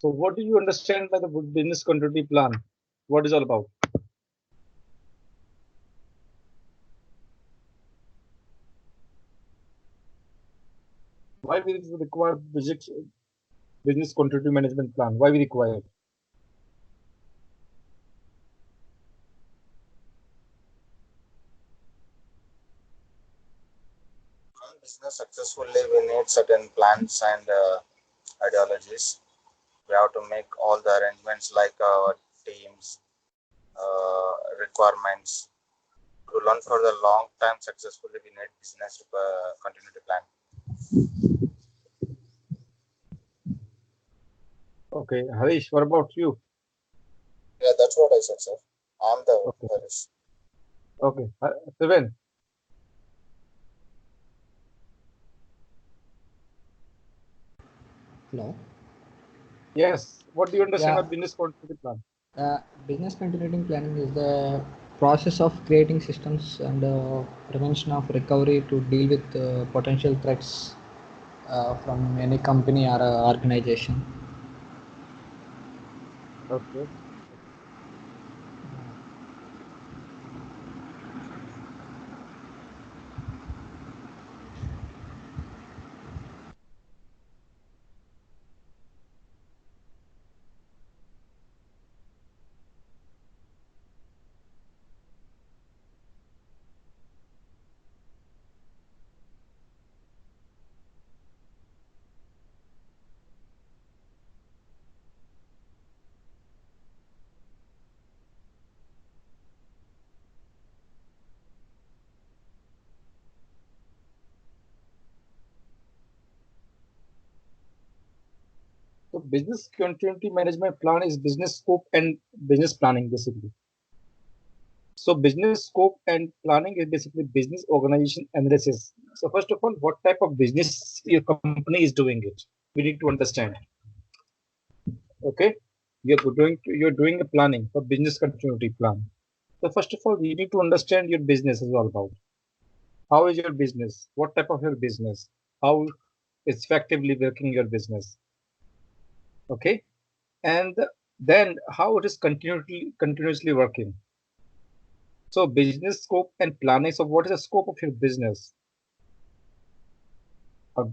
So what do you understand by the business continuity plan? What is all about? Why we require business continuity management plan? Why we require it? Run business successfully, we need certain plans and ideologies. We have to make all the arrangements like teams, requirements. To learn for the long time successfully, we need business continuity plan. Okay, Harish, what about you? Yeah, that's what I said, sir. I'm the Okay, Harish. okay. Seven. Hello. Yes. What do you understand Yeah, of business continuity plan? business continuity planning is the process of creating systems and prevention of recovery to deal with potential threats from any company or organization. Okay. So business continuity management plan is business scope and business planning basically. So business scope and planning is basically business organization analysis. So first of all, what type of business your company is doing it? We need to understand. Okay, you're doing a planning for business continuity plan. So first of all, you need to understand your business is all about. How is your business? What type of your business? How is effectively working your business? Okay, and then how it is continuously working. So business scope and planning. So what is the scope of your business? Uh,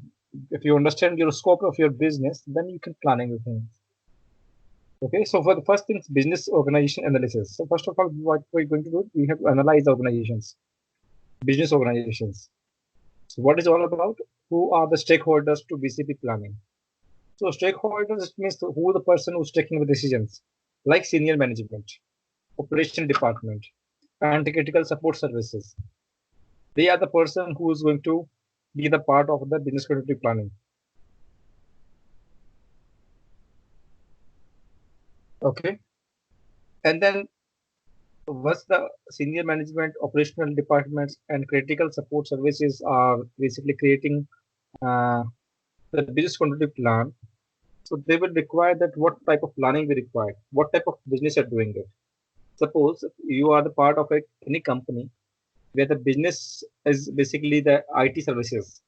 if you understand your scope of your business, then you can planning the things. Okay, so for the first thing, business organization analysis. So first of all, what we're going to do, we have to analyze organizations, business organizations. So what is all about? Who are the stakeholders to BCP planning? So stakeholders means who the person who's taking the decisions, like senior management, operation department, and the critical support services. They are the person who is going to be the part of the business continuity planning. Okay, and then once the senior management, operational departments, and critical support services are basically creating uh, the business continuity plan, so they will require that what type of planning we require, what type of business are doing it. Suppose you are the part of any company where the business is basically the IT services,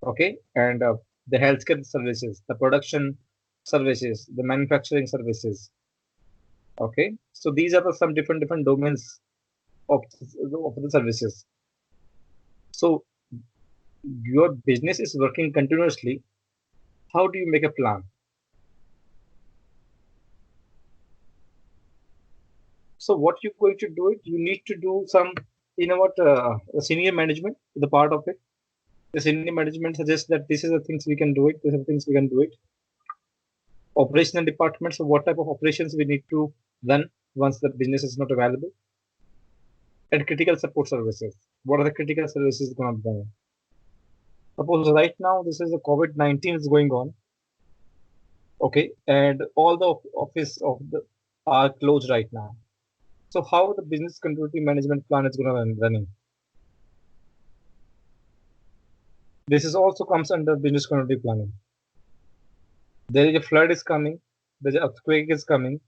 okay, and the healthcare services, the production services, the manufacturing services, okay. So these are some different domains of the services. So your business is working continuously. How do you make a plan? So what you're going to do it, you need to do some, senior management, the part of it. The senior management suggests that this is the things we can do it, these are the things we can do it. Operational departments, so what type of operations we need to run once the business is not available. And critical support services. What are the critical services going to be done? Suppose right now this is the COVID-19 is going on, okay, and all the office of the are closed right now. So how the business continuity management plan is going to run running? This is also comes under business continuity planning. There is a flood is coming, there's an earthquake is coming.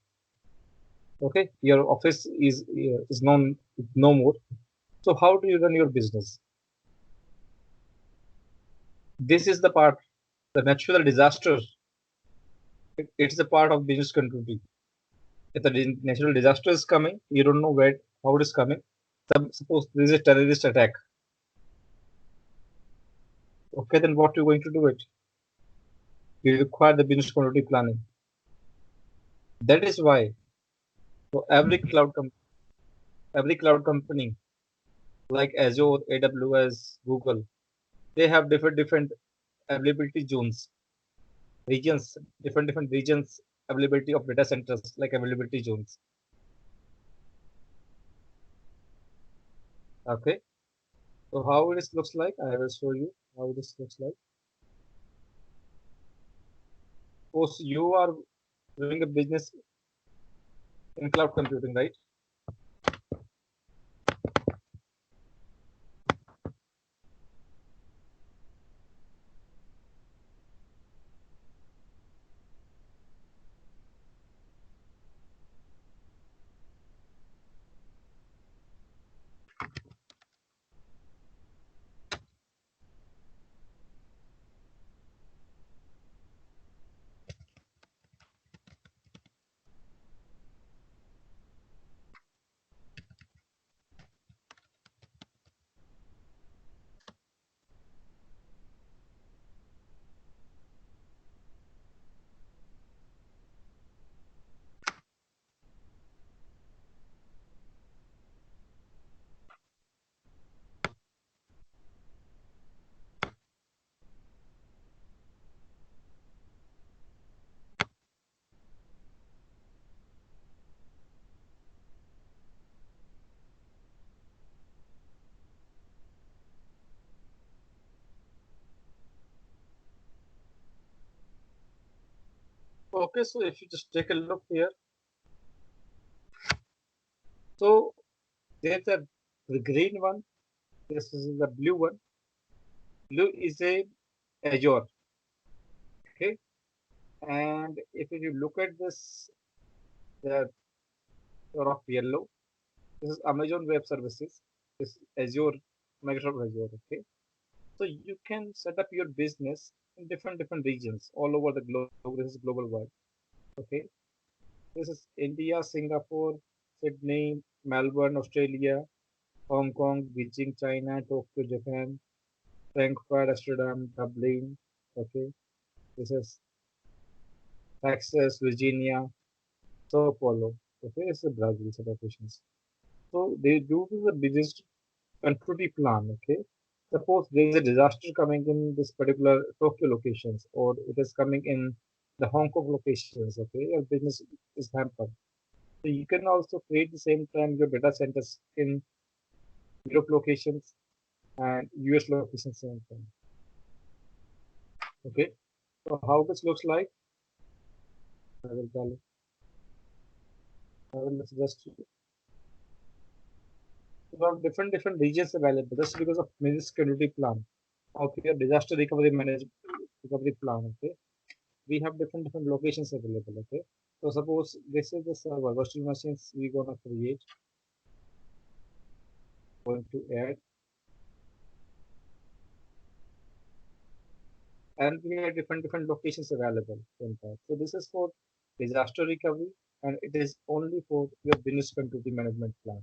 Okay, your office is no more. So how do you run your business? This is the part, the natural disasters. It's a part of business continuity. If the natural disaster is coming, you don't know how it is coming. Suppose there is a terrorist attack. Okay, then what you're going to do it? You require the business continuity planning. That is why for every cloud company like Azure, AWS, Google, they have different availability zones, regions, different regions availability of data centers like availability zones. Okay, so how this looks like, I will show you how this looks like. Suppose you are doing a business in cloud computing, right? Okay, so if you just take a look here, so there's the green one, this is the blue one. Blue is a Azure, okay, and if you look at this, the color of yellow, this is Amazon Web Services, this is Azure, Microsoft Azure, okay. So you can set up your business in different regions all over the globe. This is global wide, okay. This is India, Singapore, Sydney, Melbourne, Australia, Hong Kong, Beijing, China, Tokyo, Japan, Frankfurt, Amsterdam, Dublin. Okay, this is Texas, Virginia, Sao Paulo. Okay, this is Brazil set of nations. So they do the biggest country plan. Okay, suppose there is a disaster coming in this particular Tokyo locations, or it is coming in the Hong Kong locations. Okay, your business is hampered. So you can also create the same time your data centers in Europe locations and US locations same time. Okay, so how this looks like, I will tell you. I will just about different regions available just because of business continuity plan of your disaster recovery management recovery plan. Okay, we have different locations available. Okay, so suppose this is the server virtual machines we gonna create, going to add, and we have different locations available in that. So this is for disaster recovery, and it is only for your business continuity management plan.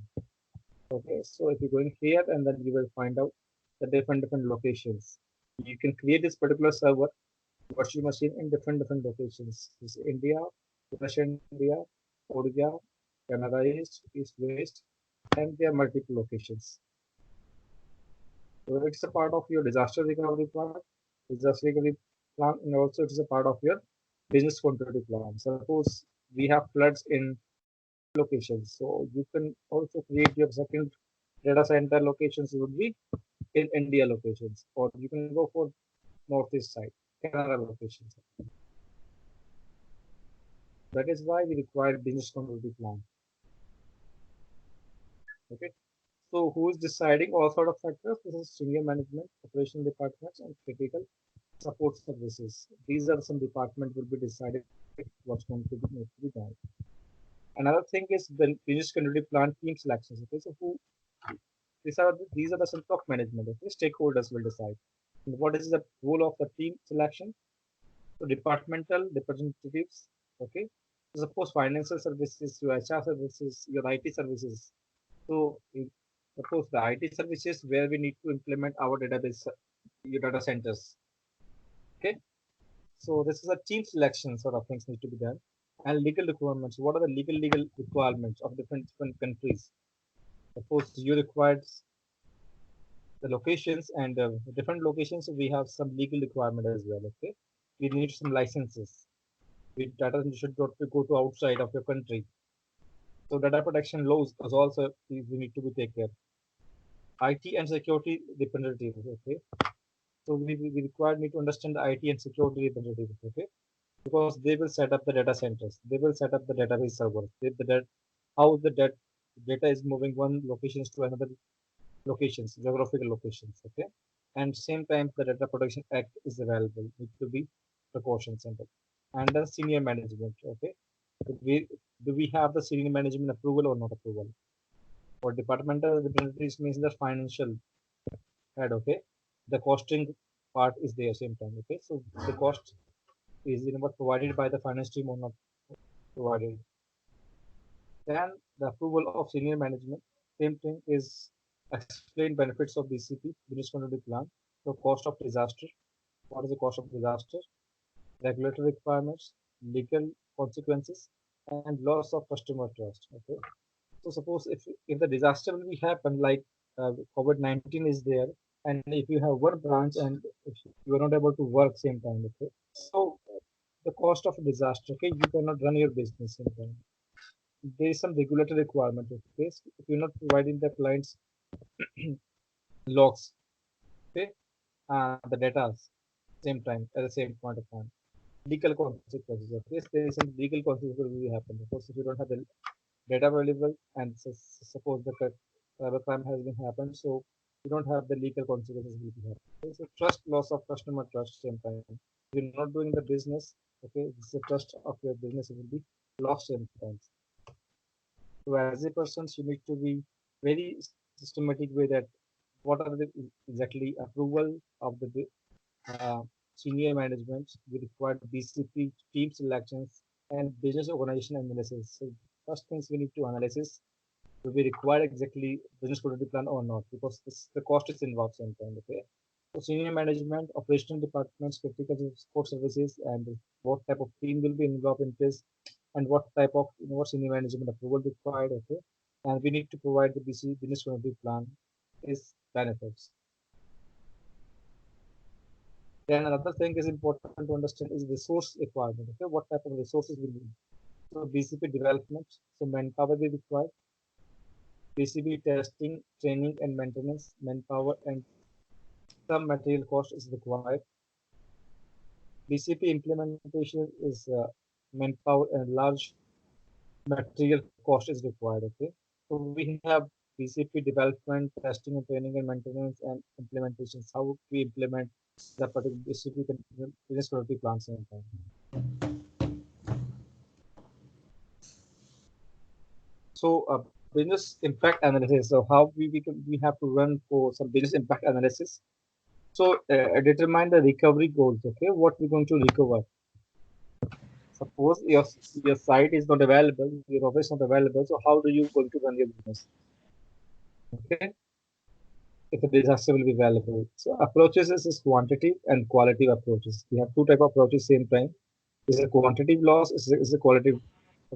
Okay, so if you're going here, and then you will find out the different locations. You can create this particular server virtual machine in different locations. This is India, Russia, India, Korea, Canada East, West, and there are multiple locations. So it's a part of your disaster recovery plan, and also it is a part of your business continuity plan. Suppose we have floods in locations, so you can also create your second data center locations would be in India locations, or you can go for northeast side, Canada locations. That is why we require business continuity plan. Okay. So who is deciding all sort of factors? This is senior management, operational departments, and critical support services. These are some department will be decided what's going to be need to be done. Another thing is the business continuity plan team selections. Okay, so who these are the some top management. Okay, stakeholders will decide. And what is the role of the team selection? So departmental representatives, okay. So suppose financial services, your HR services, your IT services. So suppose the IT services where we need to implement our database, your data centers. Okay. So this is a team selection sort of things need to be done. And legal requirements. What are the legal requirements of different countries? Suppose you required the locations and different locations. We have some legal requirement as well. Okay. We need some licenses. We data should not go to outside of your country. So data protection laws is also we need to be take care. IT and security representatives. Okay. So we require me to understand the IT and security representatives. Okay. Because they will set up the data centers. They will set up the database servers. How the data is moving one locations to another locations, geographical locations. Okay. And same time the Data Protection Act is available. Need to be precautions center. And then senior management. Okay. Do we have the senior management approval or not approval? For departmental representatives means the financial head. Okay. The costing part is there same time. Okay. So the cost is provided by the finance team or not provided. Then the approval of senior management. Same thing is explain benefits of BCP, business continuity plan. So cost of disaster. What is the cost of disaster? Regulatory requirements, legal consequences, and loss of customer trust. Okay. So suppose if the disaster will be happen like COVID-19 is there, and if you have one branch and if you are not able to work same time, okay. So the cost of a disaster, okay, you cannot run your business same time. There is some regulatory requirement. Okay, if you're not providing the clients logs, okay, the data same time at the same point of time. Legal consequences. Okay, there is some legal consequences will happen. Because if you don't have the data available and suppose the cyber crime has been happened, so you don't have the legal consequences will be happening. Okay, so trust loss of customer trust same time. You're not doing the business. Okay, the trust of your business will be lost same time. So as a person, you need to be very systematic way that what are the exactly approval of the uh, senior management. We require BCP team selections and business organization analysis. So first things we need to analysis. Do we require exactly business continuity plan or not? Because the cost is involved sometimes. Okay. So senior management, operational departments, critical support services, and what type of team will be involved in this, and what type of what senior management approval required. Okay, and we need to provide the BC business continuity plan is benefits. Then another thing is important to understand is resource requirement. Okay, what type of resources we need. So BCP development, so manpower we require. BCP testing, training and maintenance, manpower and some material cost is required. BCP implementation is manpower and large material cost is required. Okay, so we have BCP development, testing and training and maintenance and implementations. How we implement the particular BCP business continuity plan same time. So business impact analysis. So how we have to run for some business impact analysis. So determine the recovery goals. Okay, what we're going to recover. Suppose your site is not available, your office is not available. So how do you going to run your business? Okay, if a disaster will be available. So approaches is quantity and quality approaches. We have two type of approaches same time. Is a quantitative loss, is a qualitative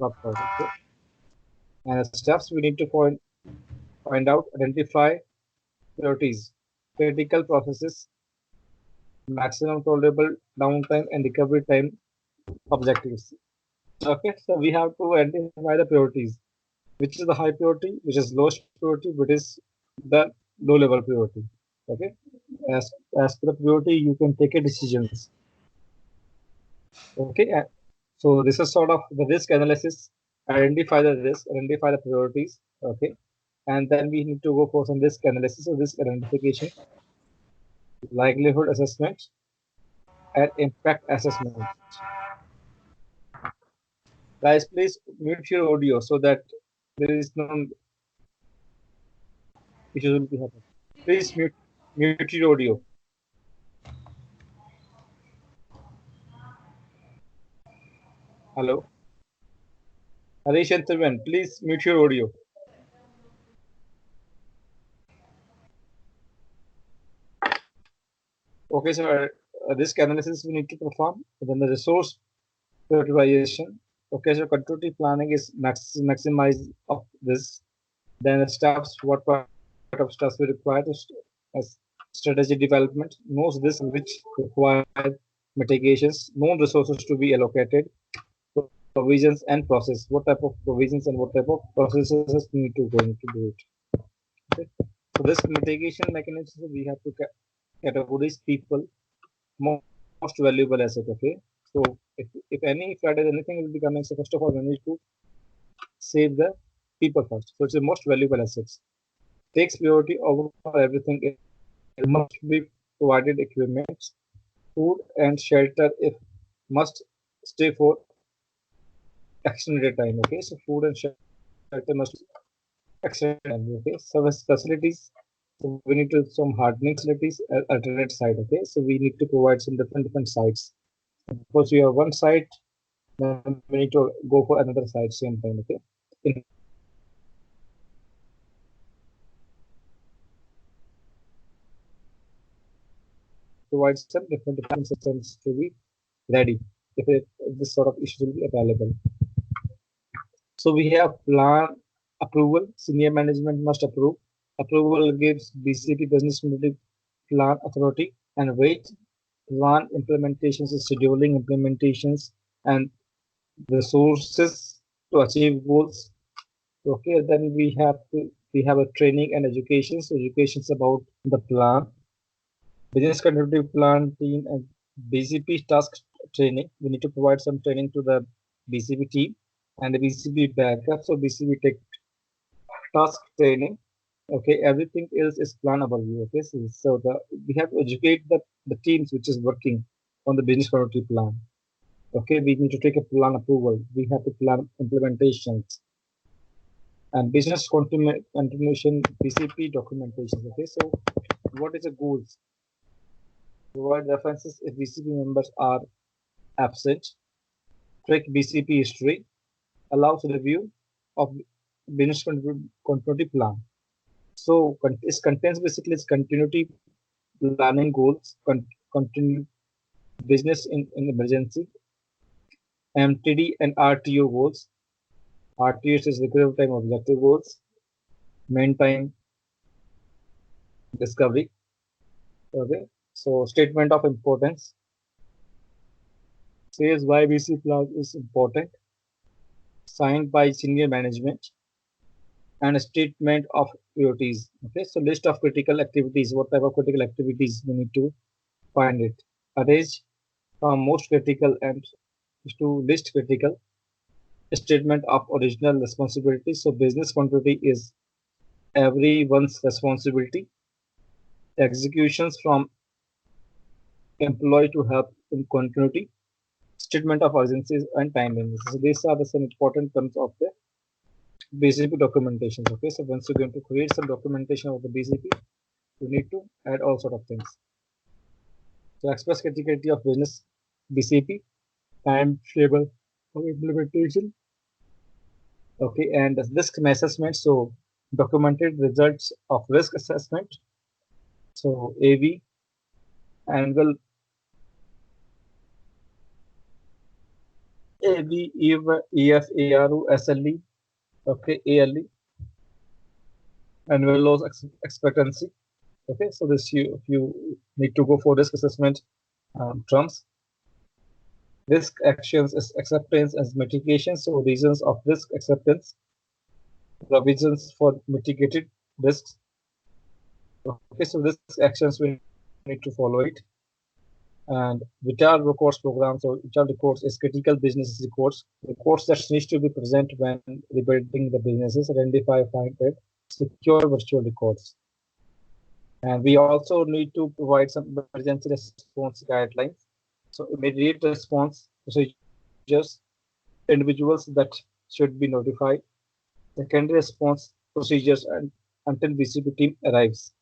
approach. Okay, and the steps we need to find out, identify priorities, critical processes, maximum tolerable downtime, and recovery time objectives. Okay, so we have to identify the priorities, which is the high priority, which is lowest priority, which is the low level priority. Okay, as per the priority, you can take a decisions. Okay, so this is sort of the risk analysis. Identify the risk, identify the priorities. Okay, and then we need to go for some risk analysis or risk identification, likelihood assessment, and impact assessment. Guys, please mute your audio so that there is no issues will be happening. Please mute your audio. Hello. Harish and Thiruvan, please mute your audio. Okay, so risk analysis we need to perform. Then the resource prioritization. Okay, so continuity planning is maximize of this. Then the steps, what part of steps we require to as strategy development, knows this which require mitigations, known resources to be allocated, provisions and process. What type of provisions and what type of processes we need to go into do it. Okay. So this mitigation mechanism we have to categorize people most valuable asset. Okay. So if any flood is anything will be coming, so first of all we need to save the people first. So it's the most valuable assets. Takes priority over everything else. Must be provided equipment, food and shelter if must stay for extended time. Okay, so food and shelter must extended time. Okay, service facilities. So we need to some hardening facilities at alternate site. Okay, so we need to provide some different sites. Suppose you have one site, then we need to go for another site same time. Okay, infrastructure we need to provide some different systems to be ready if this sort of issue will be available. So we have plan approval. Senior management must approve. Approval gives BCP business unit plan authority and weight. Plan implementations, scheduling implementations, and resources to achieve goals. Okay, then we have a training and education. So education is about the plan, business continuity plan team, and BCP task training. We need to provide some training to the BCP team and the BCP backup. So BCP take task training. Okay, everything else is planable. Okay, so we have to educate the teams which is working on the business continuity plan. Okay, we need to take a plan approval. We have to plan implementations and business continuation BCP documentation. Okay, so what is the goals? Provide references if BCP members are absent. Track BCP history. Allows review of business continuity plan. So it contains basically its continuity planning goals, continue business in emergency, MTD and RTO goals. RTO is required time objective goals, main time discovery. Okay. So statement of importance says why BC plan is important, signed by senior management, and a statement of priorities. Okay. So list of critical activities. What type of critical activities we need to find it. Arrange from most critical and to least critical. Statement of original responsibility. So business continuity is everyone's responsibility. Executions from employee to help in continuity. Statement of urgencies and timings. So these are the some important terms of the BCP documentation. Okay, so once you're going to create some documentation of the BCP, you need to add all sort of things. So express criticality of business BCP, timetable of implementation. Okay, and risk assessment. So documented results of risk assessment. So AV, annual AV, EF, ARU, SLE, okay, ALE, annual loss expectancy. Okay, so this you need to go for risk assessment terms. Risk actions is acceptance as mitigation. So reasons of risk acceptance, provisions for mitigated risks. Okay, so risk actions we need to follow it. And vital records program. So vital records is critical business records that needs to be present when rebuilding the businesses, identify, find it, secure virtual records. And we also need to provide some emergency response guidelines. So immediate response procedures, individuals that should be notified, secondary response procedures and until BCP team arrives.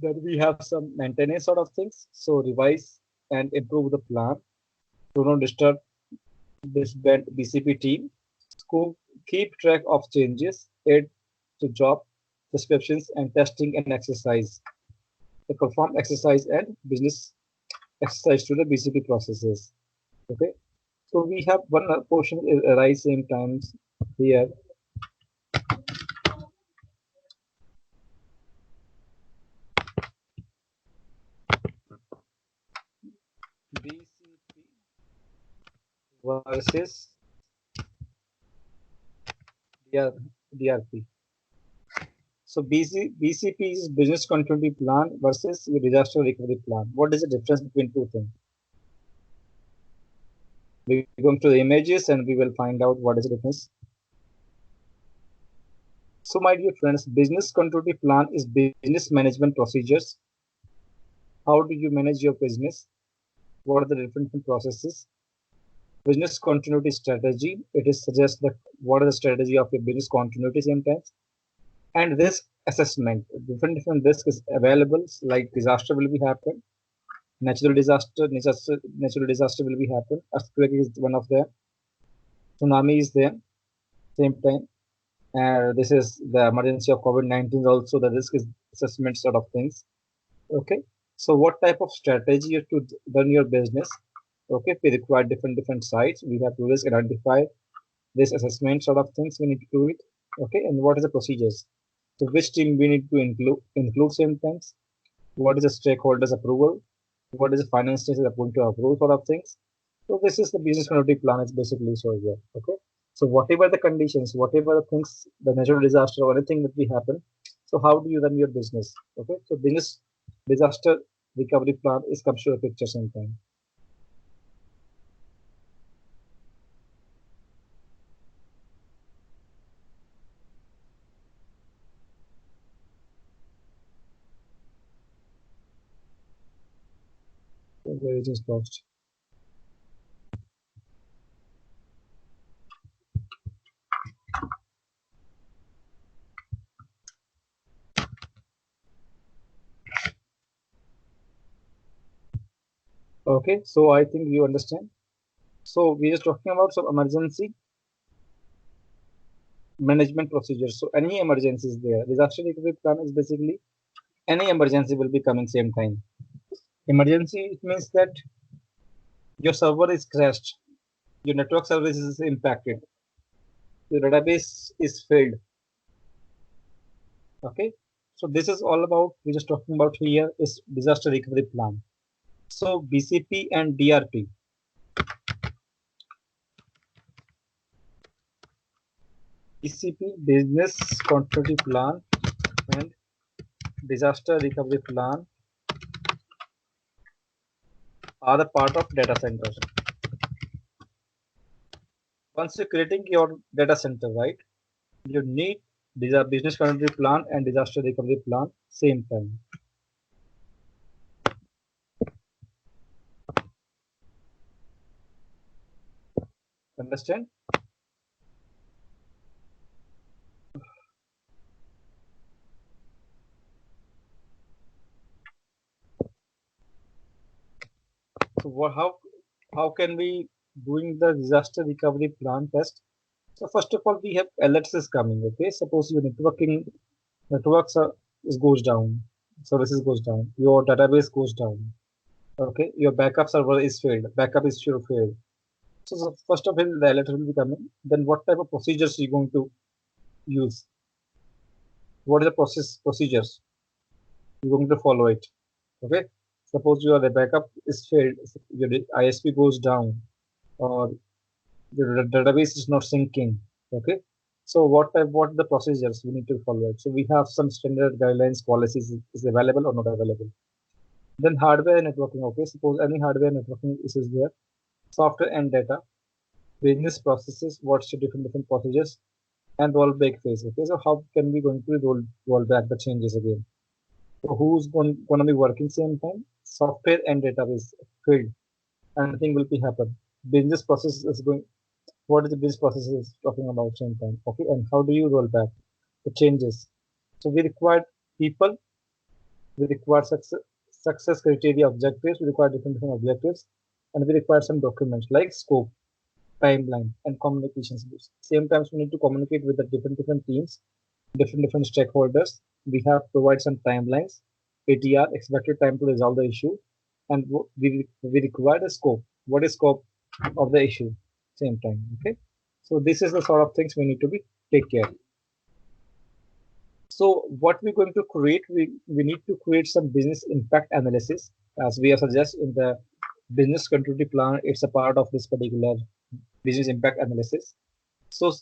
Then we have some maintenance sort of things. So revise and improve the plan. Do not disturb disband BCP team. Keep track of changes, add to job descriptions and testing and exercise. To perform exercise and business exercise to the BCP processes. Okay. So we have one portion arise same times here. BCP versus DRP. So BCP is business continuity plan versus disaster recovery plan. What is the difference between two things? We go to the images and we will find out what is the difference. So my dear friends, business continuity plan is business management procedures. How do you manage your business? What are the different processes? Business continuity strategy. It is suggest that what is the strategy of your business continuity sometimes. And risk assessment. Different risk is available, like disaster will be happen, natural disaster will be happen. Earthquake is one of them. Tsunami is there. Same time. This is the emergency of COVID-19. Also, the risk is assessment sort of things. Okay. So, what type of strategy you to run your business? Okay, we require different sites. We have to risk identify this assessment sort of things. We need to do it. Okay, and what is the procedures? So, which team we need to include same things? What is the stakeholders approval? What is the finance team is going to approve sort of things? So this is the business continuity plan is basically so here. Okay. So whatever the conditions, whatever the things, the natural disaster or anything that will happen, so how do you run your business? Okay. So business disaster recovery plan is comes to a picture sometime. So where it is lost. Okay. So I think you understand. So we are talking about some emergency management procedures. So any emergency is there. Disaster recovery plan is basically any emergency will be coming same time. Emergency means that your server is crashed, your network service is impacted, your database is failed. Okay, so this is all about we're just talking about here is disaster recovery plan. So BCP and DRP. BCP business continuity plan and disaster recovery plan are the part of data center. Once you're creating your data center, right, you need business continuity plan and disaster recovery plan same time. Understand? So how can we doing the disaster recovery plan test? So first of all, we have alerts is coming. Okay, suppose your networks is goes down, services goes down, your database goes down. Okay, your backup server is failed, backup is sure failed. So first of all, the alert will be coming. Then what type of procedures you going to use? What is the procedures you're going to follow it? Okay, suppose your the backup is failed, your ISP goes down, or the database is not syncing. Okay, so what the procedures we need to follow it? So we have some standard guidelines policies is available or not available. Then hardware networking. Okay, suppose any hardware networking is there. Software and data, business processes, what's the different procedures, and rollback phase. Okay, so how can we going to roll back the changes again? So who's going to be working same time? Software and database field. Anything will be happen. Business process is going. What is the business process is talking about same time? Okay, and how do you roll back the changes? So we require people. We require success criteria objectives. We require different objectives, and we require some documents like scope, timeline, and communication skills. Same times we need to communicate with the different teams, different stakeholders. We have provide some timelines, ATR, expected time to resolve the issue, and we require the scope. What is scope of the issue? Same time. Okay. So this is the sort of things we need to be take care. So what we're going to create, we need to create some business impact analysis, as we have suggested in the business continuity plan. It's a part of this particular business impact analysis. So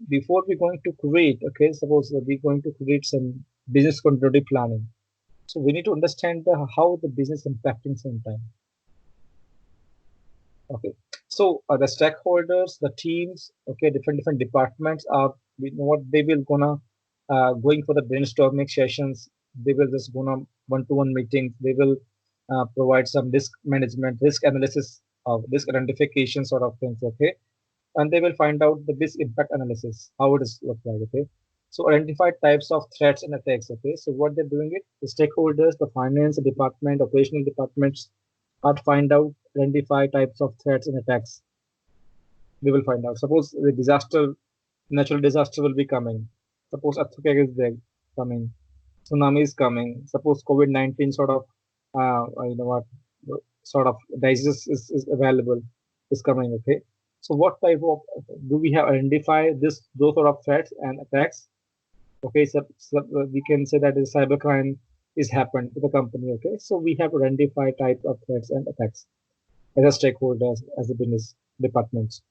before we're going to create, okay, suppose that we're going to create some business continuity planning. So we need to understand how the business impacting same time. Okay, so the stakeholders, the teams, okay, different departments are, we know what they will gonna going for the brainstorming sessions. They will just gonna one-to-one meetings. They will provide some risk management, risk analysis, of risk identification sort of things. Okay, and they will find out the risk impact analysis, how it is look like. Okay, so identify types of threats and attacks. Okay, so what they're doing it, the stakeholders, the finance department, operational departments are find out, identify types of threats and attacks. They will find out. Suppose the disaster, natural disaster will be coming. Suppose earthquake is there coming, tsunami is coming. Suppose COVID-19 sort of, you know what, sort of disease is available, is coming. Okay, so what type of do we have identify this those sort of threats and attacks? Okay, so we can say that is cybercrime is happened to the company. Okay, so we have identified type of threats and attacks as a stakeholders, as a business departments.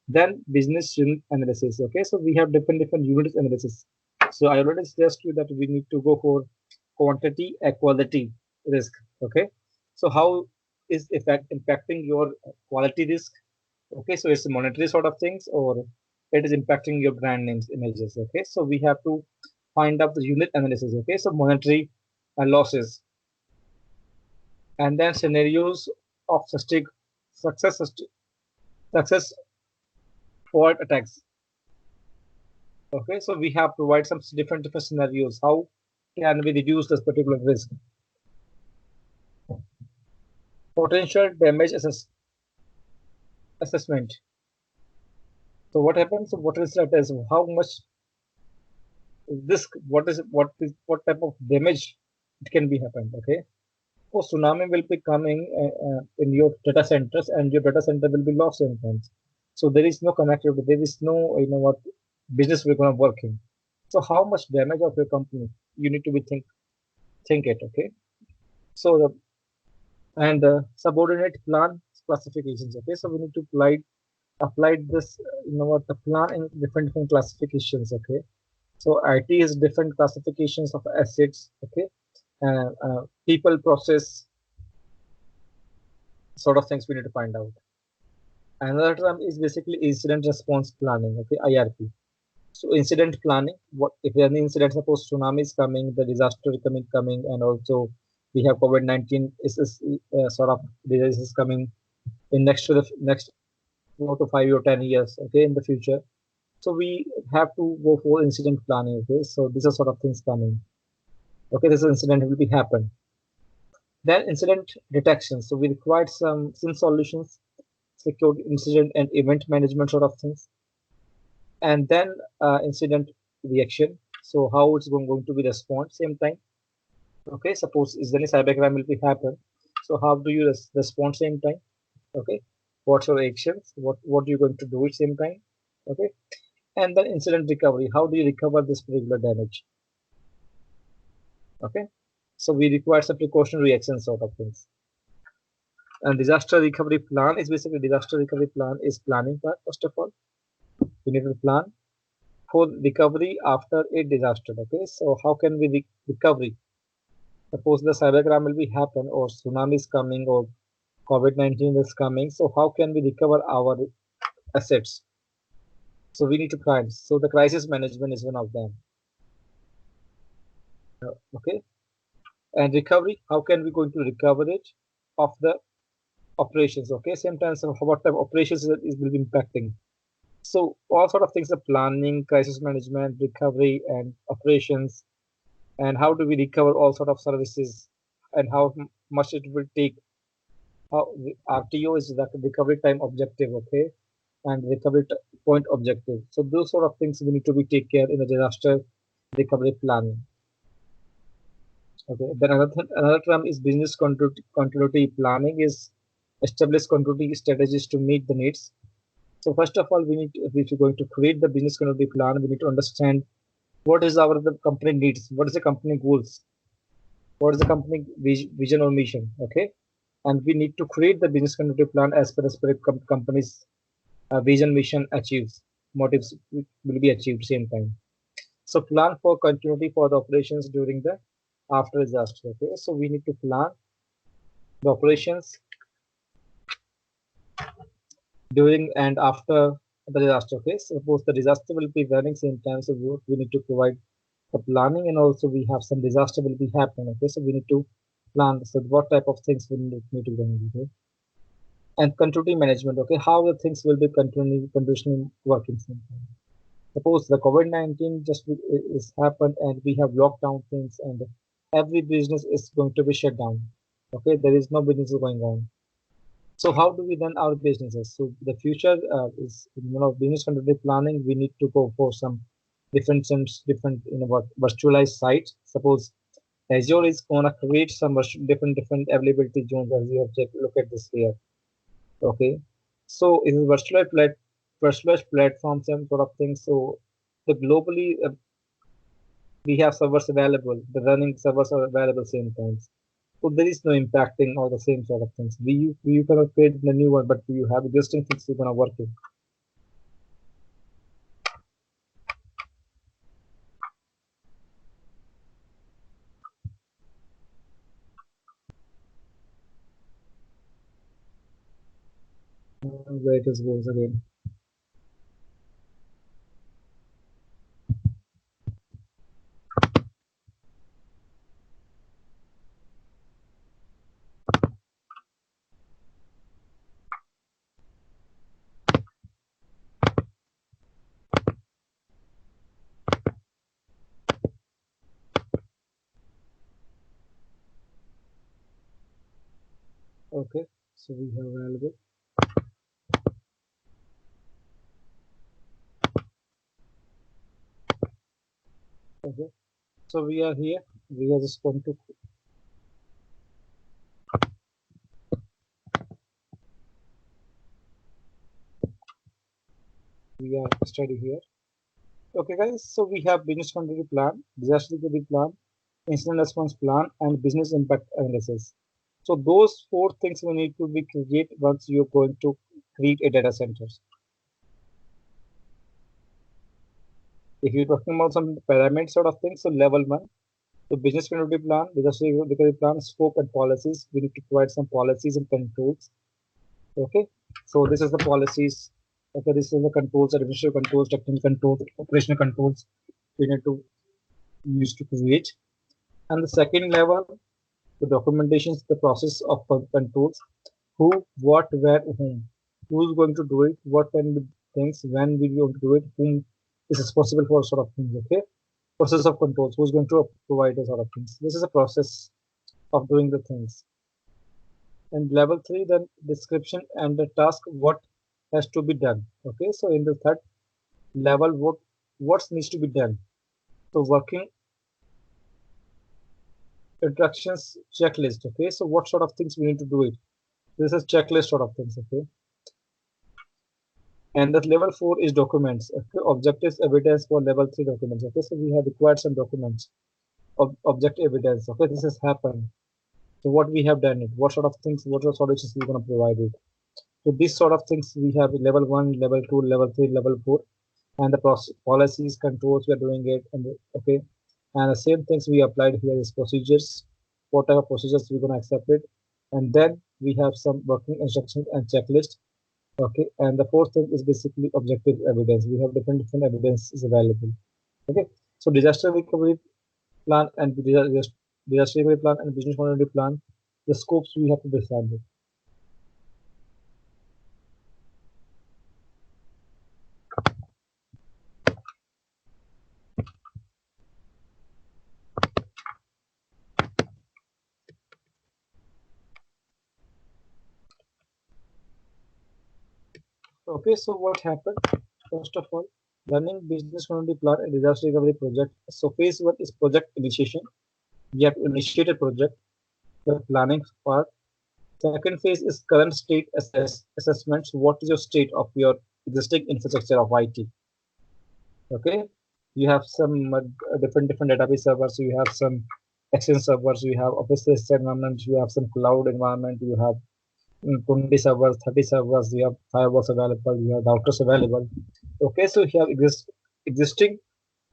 Then business unit analysis. Okay, so we have different units analysis. So I already suggest you that we need to go for quantity equality risk. Okay, so how is effect impacting your quality risk? Okay, so it's a monetary sort of things, or it is impacting your brand names, images. Okay, so we have to find out the unit analysis. Okay, so monetary losses, and then scenarios of success success fault attacks. Okay, so we have provide some different scenarios. How can we reduce this particular risk? Potential damage assessment. So what happens? What is that? Is how much risk? What type of damage it can be happened? Okay. So tsunami will be coming in your data centers, and your data center will be lost sometimes. So there is no connectivity. There is no, you know what, business we're gonna working. So how much damage of your company you need to be think it. Okay. So the and subordinate plan classifications. Okay, so we need to apply this, you know what, the plan in different classifications. Okay, so IT is different classifications of assets. Okay, people, process sort of things we need to find out. Another term is basically incident response planning. Okay, IRP. So incident planning, what if any incident, suppose tsunami is coming, the disaster is coming, and also we have COVID-19 is sort of disease is coming in next 4 to 5 or 10 years. Okay, in the future, so we have to go for incident planning. Okay, so these are sort of things coming. Okay, this incident will be happen. Then incident detection. So we required some solutions, secure incident and event management sort of things, and then incident reaction. So how it's going to be respond same time. Okay, suppose is any cybercrime will be happen. So how do you respond same time? Okay, what's your actions? What you going to do at same time? Okay, and then incident recovery. How do you recover this particular damage? Okay, so we require some precautionary action sort of things. And disaster recovery plan is basically disaster recovery plan is planning part. First of all, we need to plan for recovery after a disaster. Okay, so how can we recovery? Suppose the cybercrime will be happen, or tsunami is coming, or COVID-19 is coming. So how can we recover our assets? So we need to plan. So the crisis management is one of them. Okay, and recovery. How can we going to recover it of the operations? Okay, same time. So what type of operations is will be impacting? So all sort of things are planning, crisis management, recovery, and operations. And how do we recover all sort of services and how much it will take. How RTO is the recovery time objective, okay, and recovery point objective. So those sort of things we need to be take care in a disaster recovery planning. Okay. Then another term is business continuity planning is establish continuity strategies to meet the needs. So first of all, we need to, if you're going to create the business continuity plan, we need to understand what is our the company needs, what is the company goals, what is the company vision or mission, okay, and we need to create the business continuity plan as per the company's vision, mission achieves, motives will be achieved same time. So plan for continuity for the operations during the after disaster. Okay, so we need to plan the operations during and after the disaster. Okay, so suppose the disaster will be running same time, so we need to provide the planning, and also we have some disaster will be happening. Okay, so we need to plan. So what type of things we need to run. Okay, and continuity management. Okay, how the things will be continuously working same time. Suppose the COVID-19 just is happened and we have locked down things and every business is going to be shut down. Okay, there is no business going on. So how do we run our businesses? So the future is business continuity planning. We need to go for some different virtualized sites. Suppose Azure is gonna create some different availability zones as you have look at this here. Okay, so in virtualized platforms and sort of things. So the globally we have servers available. The running servers are available same times. So there is no impacting all the same sort of things. We cannot create the new one, but you have existing things you're gonna work with. Where it is goes again. Okay, so we have available. Okay, so we are here. We are just going to we are study here. Okay, guys. So we have business continuity plan, disaster recovery plan, incident response plan, and business impact analysis. So those four things we need to be create once you're going to create a data center. If you're talking about some pyramid sort of things, so level one, so business continuity plan, disaster recovery plan, scope and policies. We need to provide some policies and controls. Okay, so this is the policies. Okay, this is the controls, administrative controls, technical controls, operational controls we need to use to create. And the second level, the documentation is the process of controls. Who, what, where, whom. Who is going to do it? What can be things? When will you going to do it? Whom is responsible for sort of things? Okay. Process of controls. Who's going to provide the sort of things? This is a process of doing the things. And level three, then description and the task. What has to be done? Okay. So in the third level, what needs to be done? So working instructions checklist. Okay. So what sort of things we need to do it? This is checklist sort of things. Okay. And that level four is documents. Okay? Objectives, evidence for level three documents. Okay, so we have required some documents of objective evidence. Okay, this has happened. So what we have done it, what sort of things, what sort of solutions we're gonna provide it. So these sort of things we have level one, level two, level three, level four, and the policies, controls we are doing it, and okay, and the same things we applied here is procedures. What type of procedures we're gonna accept it, and then we have some working instructions and checklist. Okay, and the fourth thing is basically objective evidence. We have different evidence is available. Okay, so disaster recovery plan and disaster recovery plan and business continuity plan, the scopes we have to decide it. Okay, so what happened? First of all, running business continuity plan and disaster recovery project. So phase one is project initiation. You have to initiate a project, the planning part. Second phase is current state assessments. What is your state of your existing infrastructure of IT? Okay, you have some different database servers. You have some Exchange servers. You have Office 365 environments. You have some cloud environment. You have 20 servers, 30 servers. You have firewalls available. You have routers available. Okay, so you have existing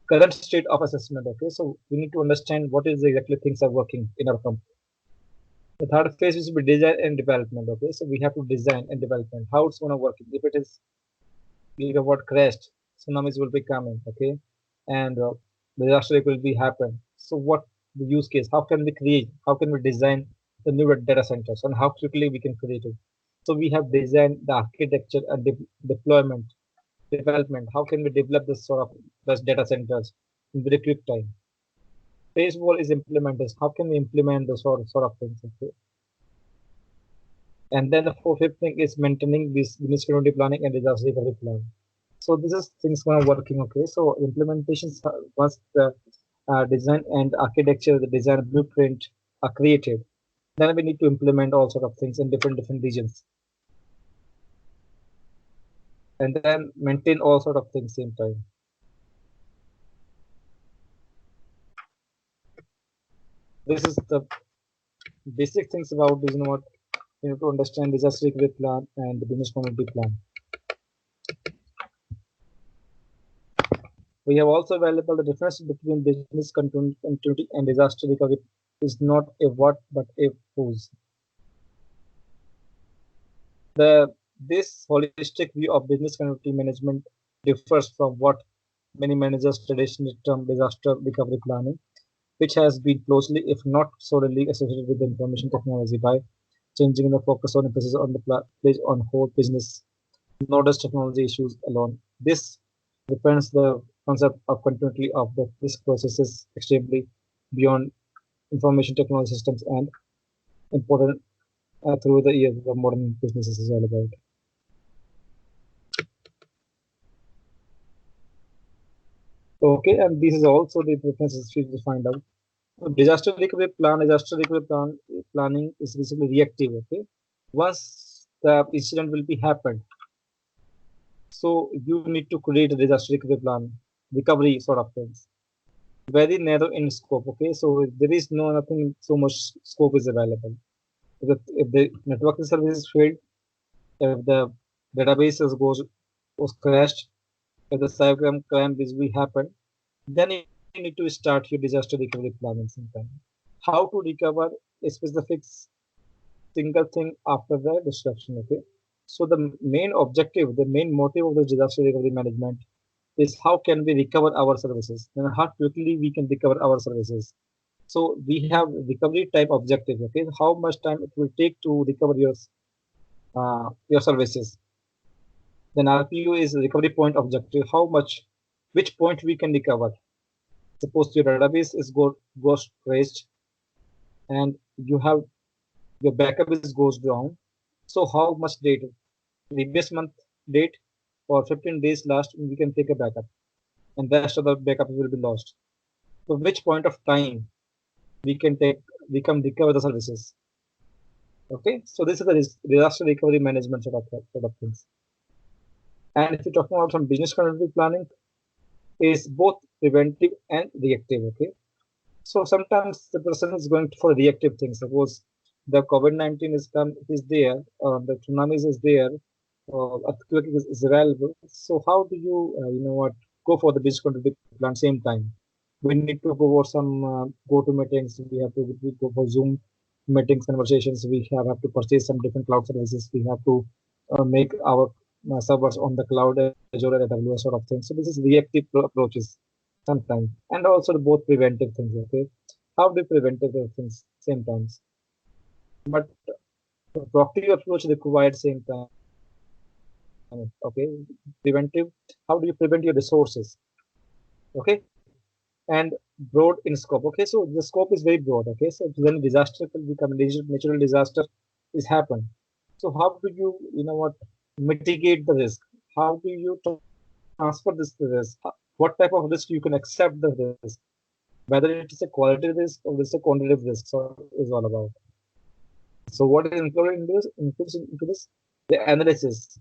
current state of assessment. Okay, so we need to understand what is exactly things are working in our company. The third phase is be design and development. Okay, so we have to design and development how it's gonna work. If it is gigawatt crashed, tsunamis will be coming. Okay, and disaster will be happen. So what the use case? How can we create? How can we design the new data centers and how quickly we can create it? So we have designed the architecture and deployment development. How can we develop this sort of those data centers in very quick time? Phase one is implementers. How can we implement those sort of things? Okay? And then the fifth thing is maintaining this business continuity planning and disaster recovery plan. So this is things are working. Okay, so implementations once the design and architecture, the design blueprint are created, then we need to implement all sort of things in different regions, and then maintain all sort of things same time. This is the basic things about this. You know what you need to understand disaster recovery plan and the business continuity plan. We have also available the difference between business continuity and disaster recovery is not a what but a whose. The this holistic view of business continuity management differs from what many managers traditionally term disaster recovery planning, which has been closely, if not solely, associated with the information technology by changing the focus on emphasis on the place on whole business, not just technology issues alone. This depends the concept of continuity of the risk processes extremely beyond information technology systems and important through the years of modern businesses is all about. Okay, and this is also the differences we will find out. So disaster recovery plan planning is basically reactive. Okay, once the incident will be happened, so you need to create a disaster recovery plan, recovery sort of things. Very narrow in scope. Okay, so there is no nothing so much scope is available. If the networking service is failed, if the database was crashed, if the cyber crime will happen, then you need to start your disaster recovery planning sometime. How to recover a specific single thing after the destruction. Okay, so the main objective, the main motive of the disaster recovery management is how can we recover our services and how quickly we can recover our services. So we have recovery type objective. Okay, how much time it will take to recover your services. Then RPU is recovery point objective. How much, which point we can recover. Suppose your database is ghost traced and you have your backup is goes down. So how much date? Previous month date or 15 days last we can take a backup and the rest of the backup will be lost. So which point of time we can take we can recover the services. Okay, so this is the disaster recovery management sort of things. And if you're talking about some business continuity planning, is both preventive and reactive. Okay, so sometimes the person is going for reactive things. Suppose the COVID-19 is there, the tsunamis is there, earthquake is available. So how do you, go for the business continuity plan same time? We need to go for some go-to meetings. We go for Zoom meetings, conversations. We have to purchase some different cloud services. We have to make our servers on the cloud, Azure, and AWS sort of thing. So this is reactive approaches sometimes, and also both preventive things. Okay, how do preventive things same times, but the proactive approach required same time. Okay, preventive. How do you prevent your resources? Okay, and broad in scope. Okay, so the scope is very broad. Okay, so when disaster will become natural disaster is happen. So how do you, you know what? mitigate the risk? How do you transfer this risk? What type of risk you can accept the risk? Whether it is a quality risk or it's a quantitative risk, so is all about. So what is included in this? Includes into this the analysis.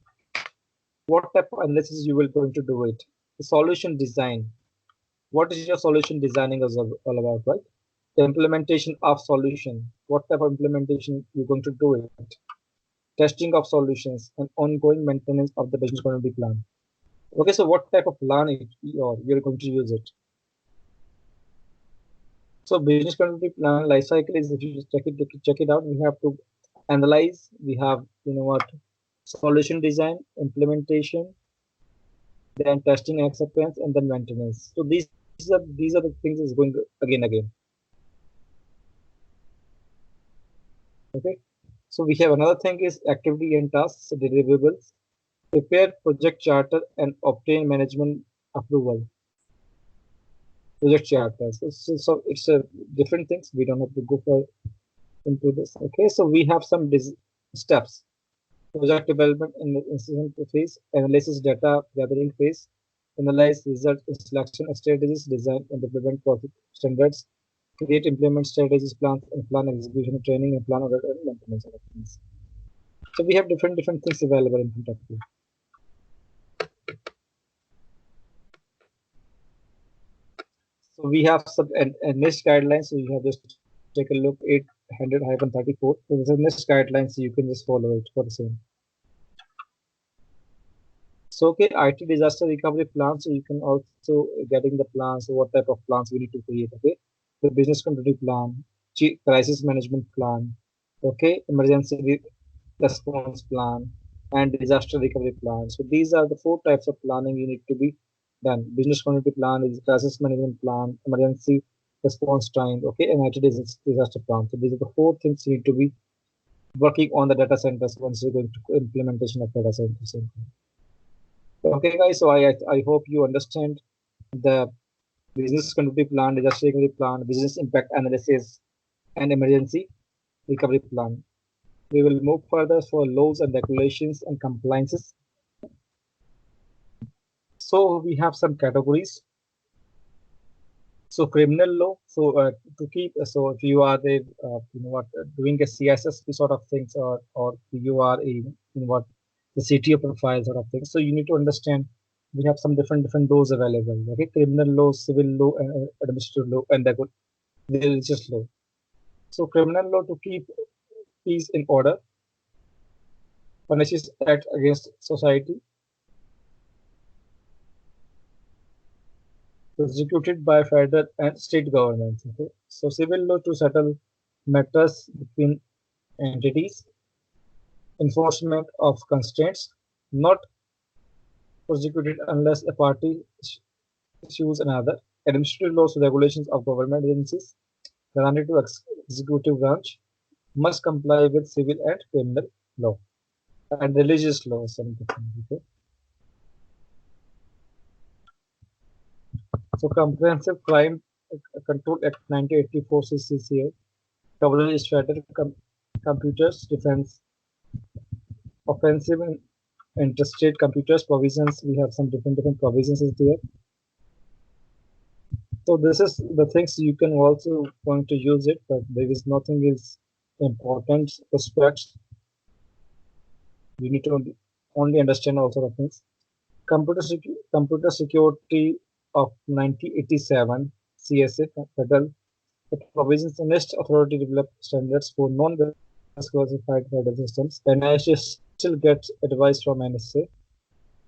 What type of analysis you will going to do it? The solution design. What is your solution designing is all about, right? The implementation of solution. What type of implementation you're going to do it? Testing of solutions and ongoing maintenance of the business continuity plan. Okay, so what type of plan you're going to use it? So business continuity plan life cycle is, if you just check it out, we have to analyze. We have solution design, implementation, then testing acceptance, and then maintenance. So these are the things is going again. Okay. So we have another thing is activity and tasks deliverables. Prepare project charter and obtain management approval. Project charter. So it's a different things. We don't have to go for into this. Okay. So we have some steps. Project development in the incident phase, analysis data gathering phase, analyze result selection strategies, design and implement profit standards, create implement strategies, plans and plan execution, training and plan audit and maintenance of things. So we have different things available in front of you. So we have some NIST guidelines. So you have just take a look 800-34. So there's a NIST guidelines. So you can just follow it for the same. So okay, IT disaster recovery plan. So you can also getting the plans. So what type of plans we need to create? Okay, the business continuity plan, crisis management plan. Okay, emergency response plan, and disaster recovery plan. So these are the four types of planning you need to be done. Business continuity plan is crisis management plan, emergency response time, okay, and IT disaster plan. So these are the four things you need to be working on the data centers once you're going to implementation of data centers. Okay, guys. So I hope you understand the business continuity plan, disaster recovery plan, business impact analysis, and emergency recovery plan. We will move further for laws and regulations and compliances. So we have some categories. So criminal law. So to keep, so if you are the doing a CSS sort of things, or you are in what the CTO profile sort of things. So you need to understand we have some different laws available. Okay, criminal law, civil law, and administrative law, and the religious law. So criminal law to keep peace in order, punishes act against society, executed by federal and state governments. Okay? So civil law to settle matters between entities, enforcement of constraints, not prosecuted unless a party sues another, administrative laws to regulations of government agencies granted to executive branch must comply with civil and criminal law, and religious laws. Okay? So Comprehensive Crime Control Act 1984 CCCA covers federal computers defense, offensive and interstate computers provisions. We have some different provisions is there. So this is the things you can also going to use it, but there is nothing is important aspects. You need to only understand all sort of things. Computer security of 1987 CSA federal. The provisions the next authority develop standards for non-classified federal systems. NIST still gets advice from NSA,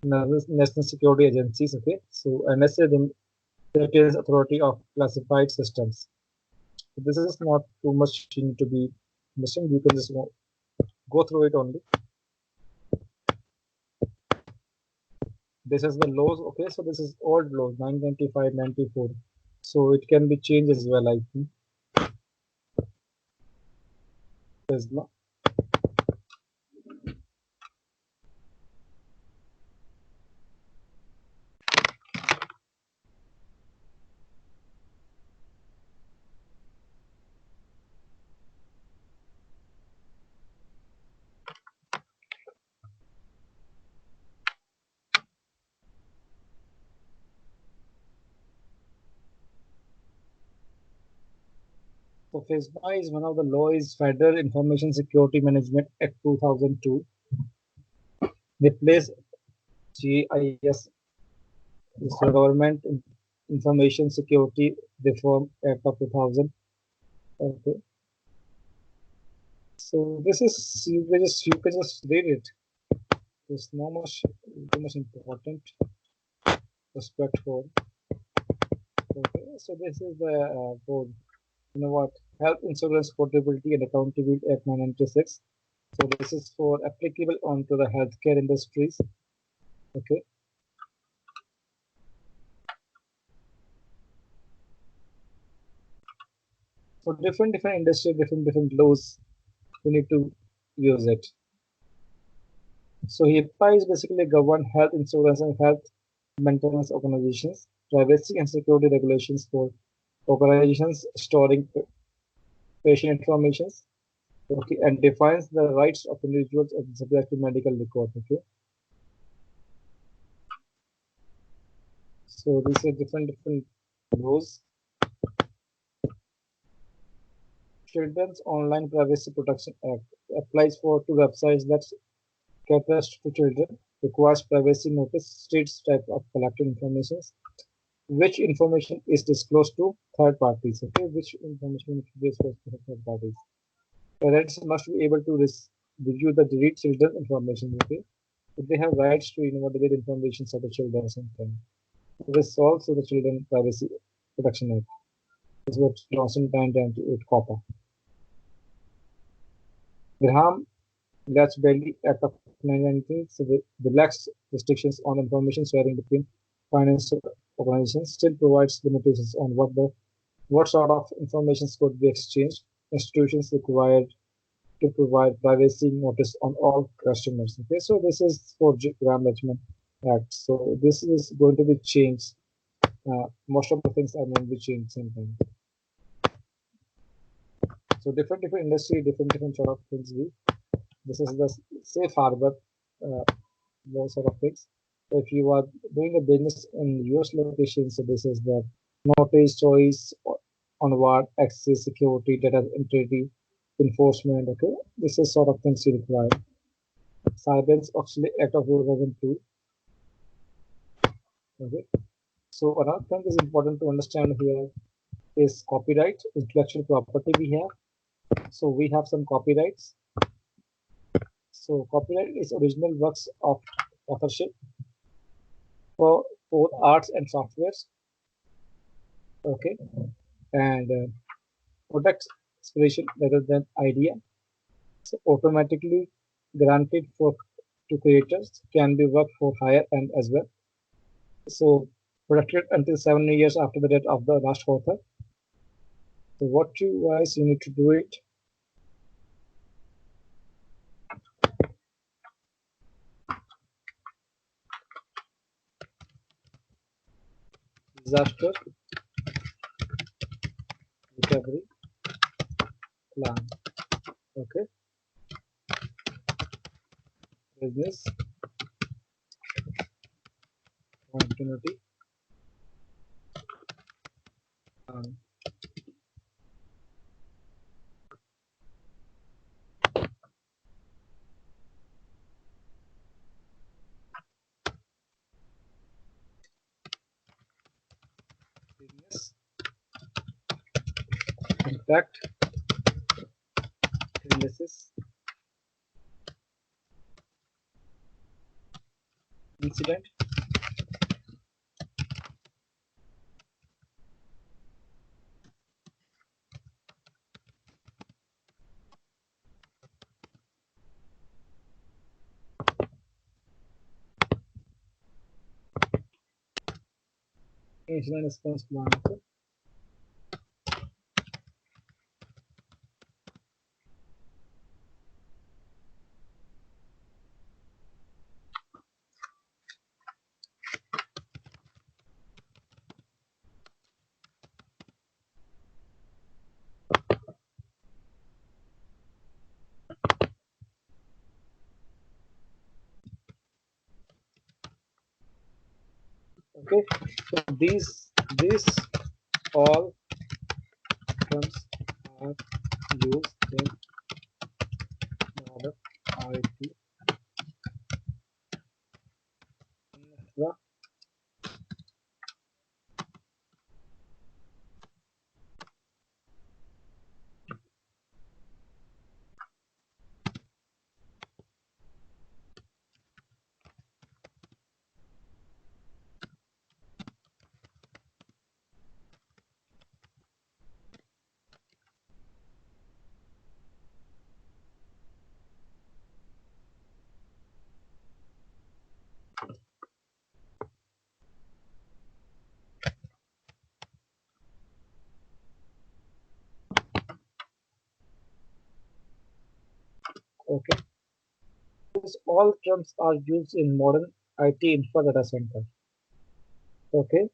National Security Agencies. Okay, so NSA that is authority of classified systems. So this is not too much you need to be missing. You can just go through it only. This is the laws. Okay, so this is old laws 1995, 94. So it can be changed as well. I think. There's no. So FISMA is one of the law is Federal Information Security Management Act 2002. Replace GIS, is the Government Information Security Reform Act of 2000. Okay. So this is you can just read it. There's no much too much important respect for. Okay. So this is the for you know what Health Insurance Portability and Accountability Act 1996. So this is for applicable onto the healthcare industries. Okay. So different industry, different laws, you need to use it. So HIPAA is basically govern health insurance and health maintenance organizations, privacy and security regulations for organizations storing patient information, okay, and defines the rights of individuals and subject to medical record. Okay, so these are different laws. Children's Online Privacy Protection Act applies for to websites that caters to children, requires privacy notice, states type of collected information, which information is disclosed to third parties. Okay, which information is disclosed to third parties. Parents must be able to review the delete children information. Okay, if they have rights to delete information of the children or something. This also the Children Privacy Protection Act. This is what Johnson 1998 COPPA. Graham Latch-Bailey Act of 1993 so relaxed restrictions on information sharing between financial organizations still provides limitations on what sort of information could be exchanged. Institutions required to provide privacy notice on all customers. Okay, so this is for Graham Latchman Act. So this is going to be changed. Most of the things are going to be changed sometimes. So different industry, different sort of things. This is the safe harbor. Those sort of things. If you are doing a business in US location, so this is the notice, choice, onward, access, security, data integrity, enforcement. Okay, this is sort of things you require. Sarbanes-Oxley Act of 2002. Okay, so another thing is important to understand here is copyright, intellectual property we have. So we have some copyrights. So copyright is original works of authorship for both arts and softwares. Okay, and product inspiration rather than idea. So automatically granted for to creators can be worked for hire and as well. So protected until 7 years after the death of the last author. So what you guys you need to do it. Disaster recovery plan. Okay, business continuity plan. Business impact analysis incident incident response plan. Okay, so these all terms are used in modern IT infra. Okay, these all terms are used in modern IT infra data center. Okay,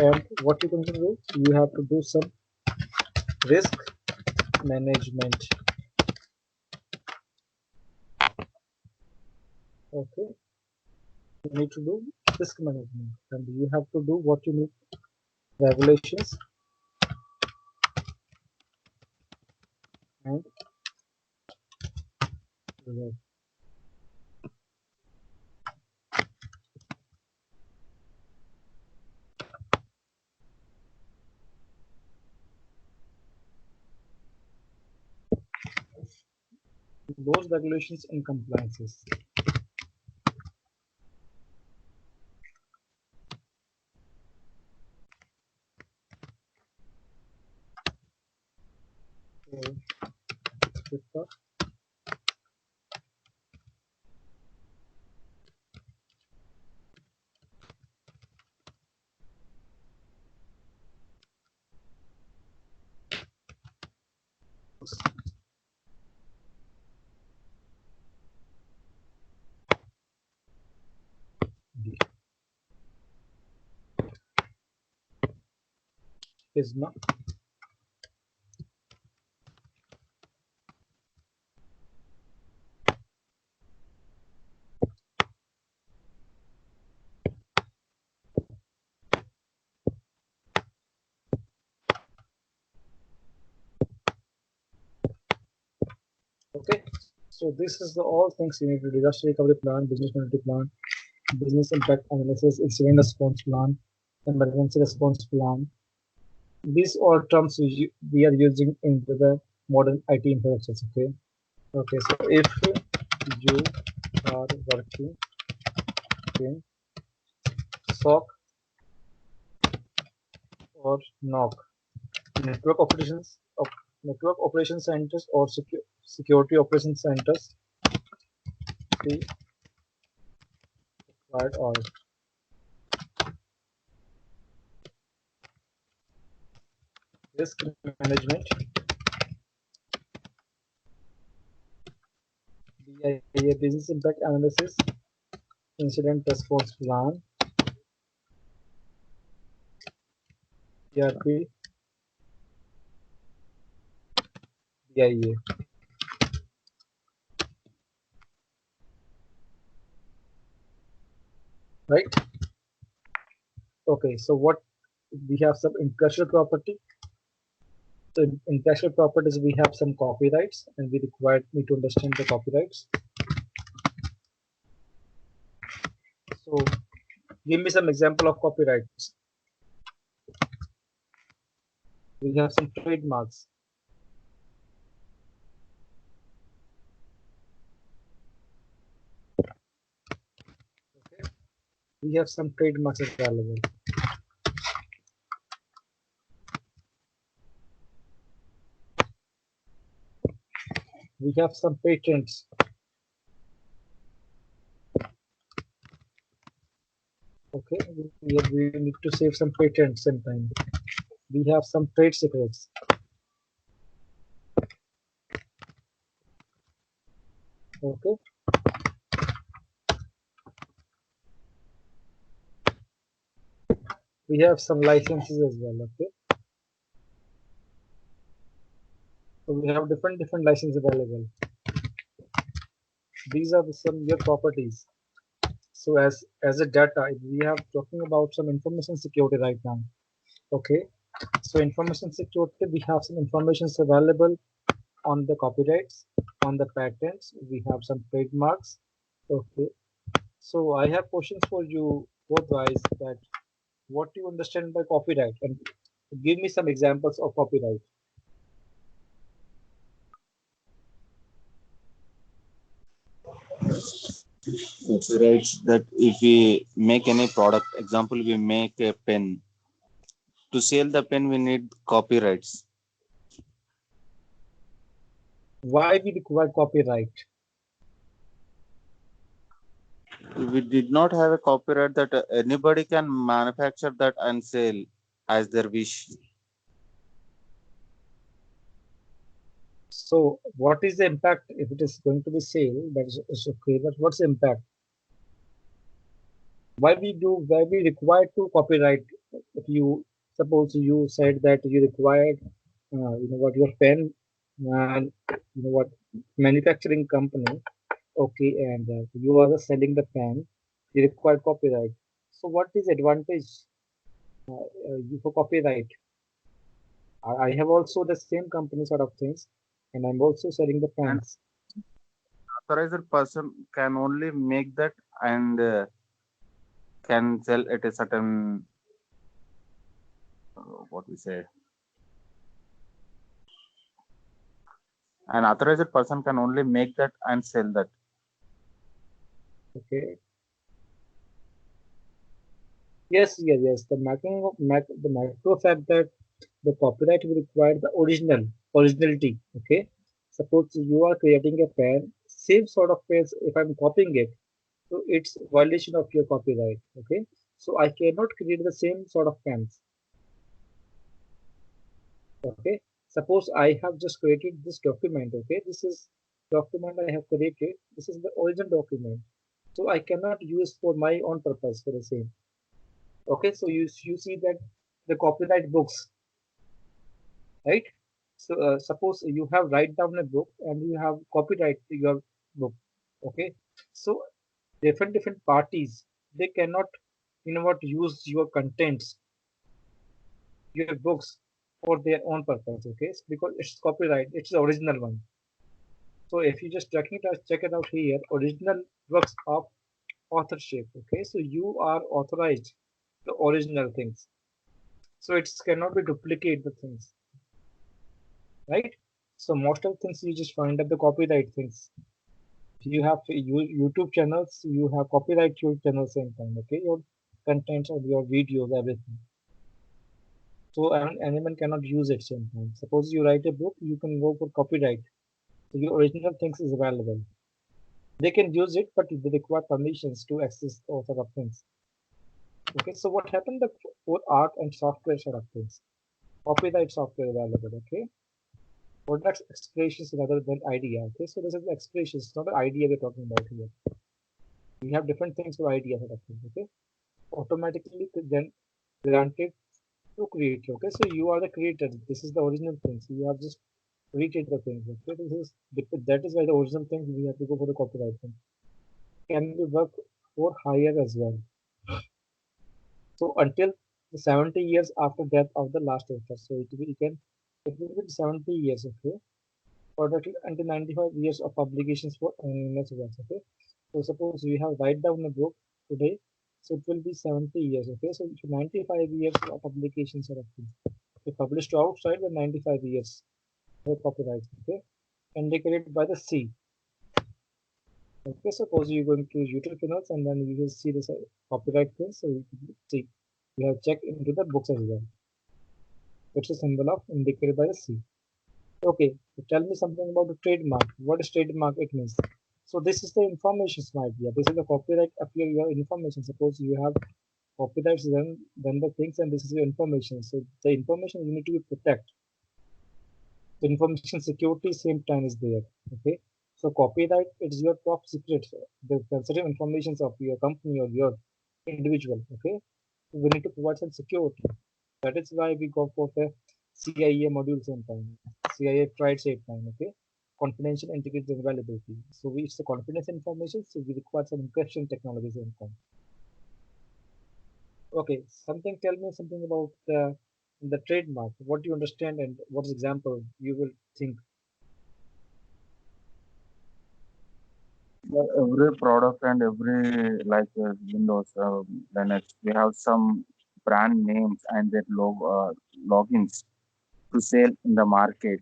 and what you can do, you have to do some risk management. Okay, you need to do risk management, and you have to do what you need regulations and those regulations and compliances. So, is not okay. So this is the all things you need to do: disaster recovery plan, business continuity plan, business impact analysis, incident response plan, emergency response plan. These all terms we are using in the modern IT infrastructure. Okay. Okay. So if you are working in SOC or NOC, network operations, network operation centers or security operation centers, the required or risk management, BIA business impact analysis, incident response plan, ERP, BIA, right? Okay, so what we have some intellectual property. So in intellectual properties, we have some copyrights, and we require me to understand the copyrights. So give me some example of copyrights. We have some trademarks. Okay. We have some trademarks available. We have some patents. Okay, we need to save some patents sometime. We have some trade secrets. Okay, we have some licenses as well. Okay, so we have different licenses available. These are some your properties. So as a data, we have talking about some information security right now. Okay, so information security, we have some information available on the copyrights, on the patents, we have some trademarks. Okay, so I have questions for you both guys, that what do you understand by copyright, and give me some examples of copyright. Copyrights that if we make any product, example, we make a pen. To sell the pen, we need copyrights. Why we require copyright? We did not have a copyright that anybody can manufacture that and sell as their wish. So what is the impact if it is going to be sale? That is okay, but what's the impact? Why we required to copyright? If you suppose you said that you required, what, your pen, and what, manufacturing company, okay, and you are just selling the pen, you require copyright. So what is advantage for copyright? I have also the same company sort of things, and I'm also selling the And pens. authorized person can only make that and can sell at a certain what we say. An authorized person can only make that and sell that. Okay. Yes, yes, yes. The macro fact that the copyright will require the originality. Okay. Suppose you are creating a pen, same sort of pens. If I'm copying it, so it's violation of your copyright. Okay. So I cannot create the same sort of pens. Okay. Suppose I have just created this document. Okay. This is document I have created. This is the original document. So I cannot use for my own purpose for the same. Okay, so you see that the copyright books, right? So suppose you have write down a book and you have copyright your book. Okay, so different parties, they cannot, what, use your contents, your books, for their own purpose. Okay, because it's copyright, it's the original one. So if you just check it out here, original works of authorship. Okay, so you are authorized the original things, so it cannot be duplicate the things, right? So most of things you just find up the copyright things. You have YouTube channels, you have copyright your channel same time, okay? Your contents or your videos, everything. So anyone cannot use it same time. Suppose you write a book, you can go for copyright. So your original things is available. They can use it, but they require permissions to access all sort of things. Okay, so what happened for art and software sort of things? Copyright software available, okay? Or that's expressions rather than idea. Okay, so this is the expressions, not the idea we're talking about here. We have different things for idea sort of thing. Okay, automatically then granted to create. Okay, so you are the creator. This is the original thing. So you have just created the things. Okay, this is that is why the original thing we have to go for the copyright thing. Can be work for hire as well. So until the 70 years after death of the last author. So it will be 70 years. Okay, or that until 95 years of publications for anonymous works. Okay, so suppose we have write down a book today, so it will be 70 years. Okay, so 95 years of publications are things. They published outside the 95 years for copyright. Okay, indicated by the C. Okay, suppose you're going to YouTube channels and then you will see this copyright thing. So you can see you have checked into the books as well. It's a symbol of indicated by the C. Okay, so tell me something about the trademark. What is trademark? It means. So this is the information idea. This is the copyright appear your information. Suppose you have copyrights, then the things, and this is your information. So the information you need to be protect. The information security same time is there. Okay. So copyright it's your top secret, the sensitive information of your company or your individual. Okay. So we need to provide some security. That is why we go for the CIA module same time. CIA tried same time. Okay. Confidential, integrated, and availability. So it's the confidential information. So we require some encryption technology same time. Okay. Something. Tell me something about the the trademark, what do you understand and what example you will think? Yeah, every product and every like Windows, Linux, we have some brand names and their logins to sell in the market,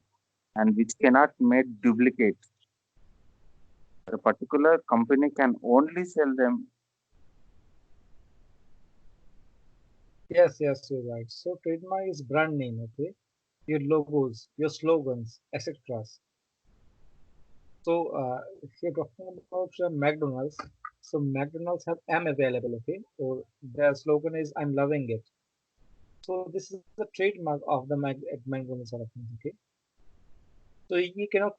and which cannot make duplicate. A particular company can only sell them. Yes, yes, you're right. So trademark is brand name, okay? Your logos, your slogans, etc. So if you're talking about McDonald's, so McDonald's have M available, okay? Or their slogan is I'm loving it. So this is the trademark of the McDonald's sort of thing, okay? So you cannot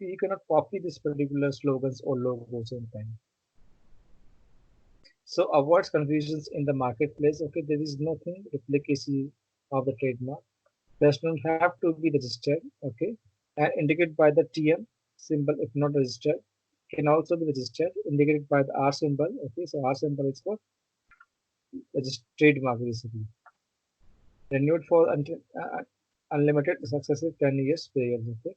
copy this particular slogans or logos in time. So avoids confusions in the marketplace. Okay, there is nothing replicacy of the trademark. Does not have to be registered. Okay, and indicated by the TM symbol if not registered. Can also be registered, indicated by the R symbol. Okay, so R symbol is for registered trademark basically. Renewed for unlimited successive 10 years period. Okay,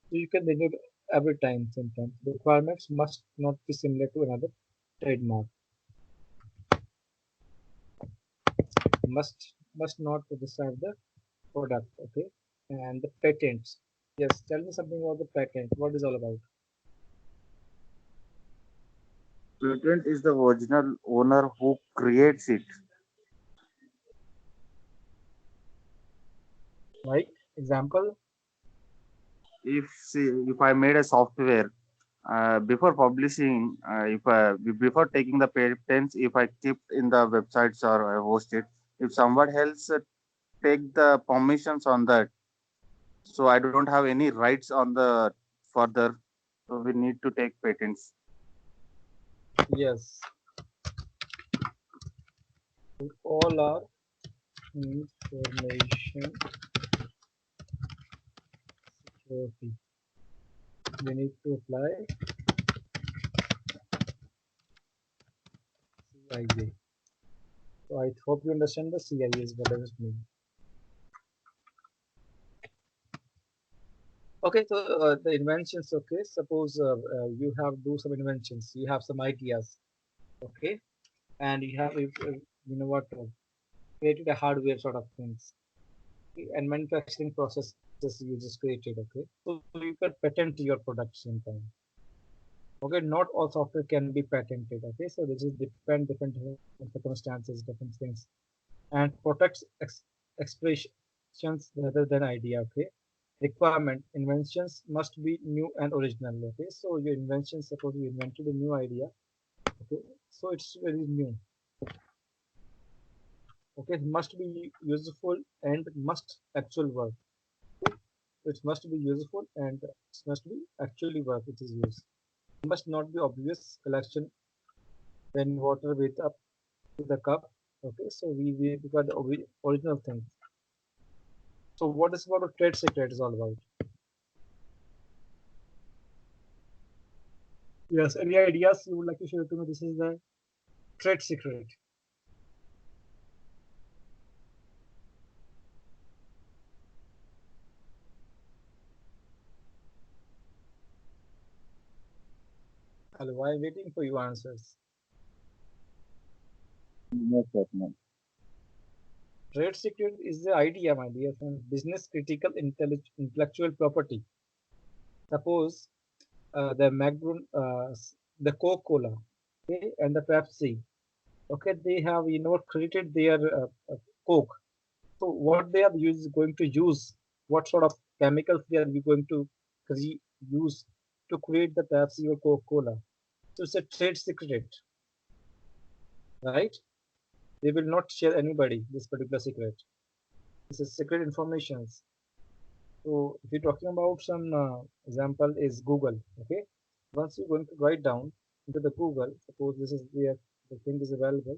so you can renew it every time. Sometimes the requirements must not be similar to another trademark. Must not describe the product. Okay, and the patents. Yes, tell me something about the patent. What is all about? Patent is the original owner who creates it. Like example. If I made a software before publishing, before taking the patents, if I keep in the websites or I host it, if someone else take the permissions on that, so I don't have any rights on the further. So we need to take patents. Yes, all our information security. We need to apply CIA. So I hope you understand the CIA is what does it mean. Okay, so the inventions. Okay, suppose you have do some inventions. You have some ideas. Okay, and you have you know what created a hardware sort of things. Okay, and manufacturing processes you just created. Okay, so you can patent your products in time. Okay, not all software can be patented. Okay, so this is different circumstances, different things, and protects expressions rather than idea. Okay, requirement inventions must be new and original. Okay, so your invention, suppose you invented a new idea. Okay, so it's very new. Okay, it must be useful and must actual work. It must be useful and it must be actually work. It is used. It must not be obvious collection when water with up to the cup. Okay, so we got the original thing. So what is about a trade secret is all about? Yes, any ideas you would like to share to me? This is the trade secret. Hello, I'm waiting for your answers. Yes, certainly. Trade secret is the idea, my dear friend, business critical intellectual property. Suppose the Coca-Cola, okay, and the Pepsi. Okay, they have created their Coke. So what they are going to use, what sort of chemicals they are going to use to create the Pepsi or Coca-Cola. So it's a trade secret, right? They will not share anybody this particular secret. This is secret information. So if you're talking about some example is Google, okay? Once you're going to write down into the Google, suppose this is where the thing is available,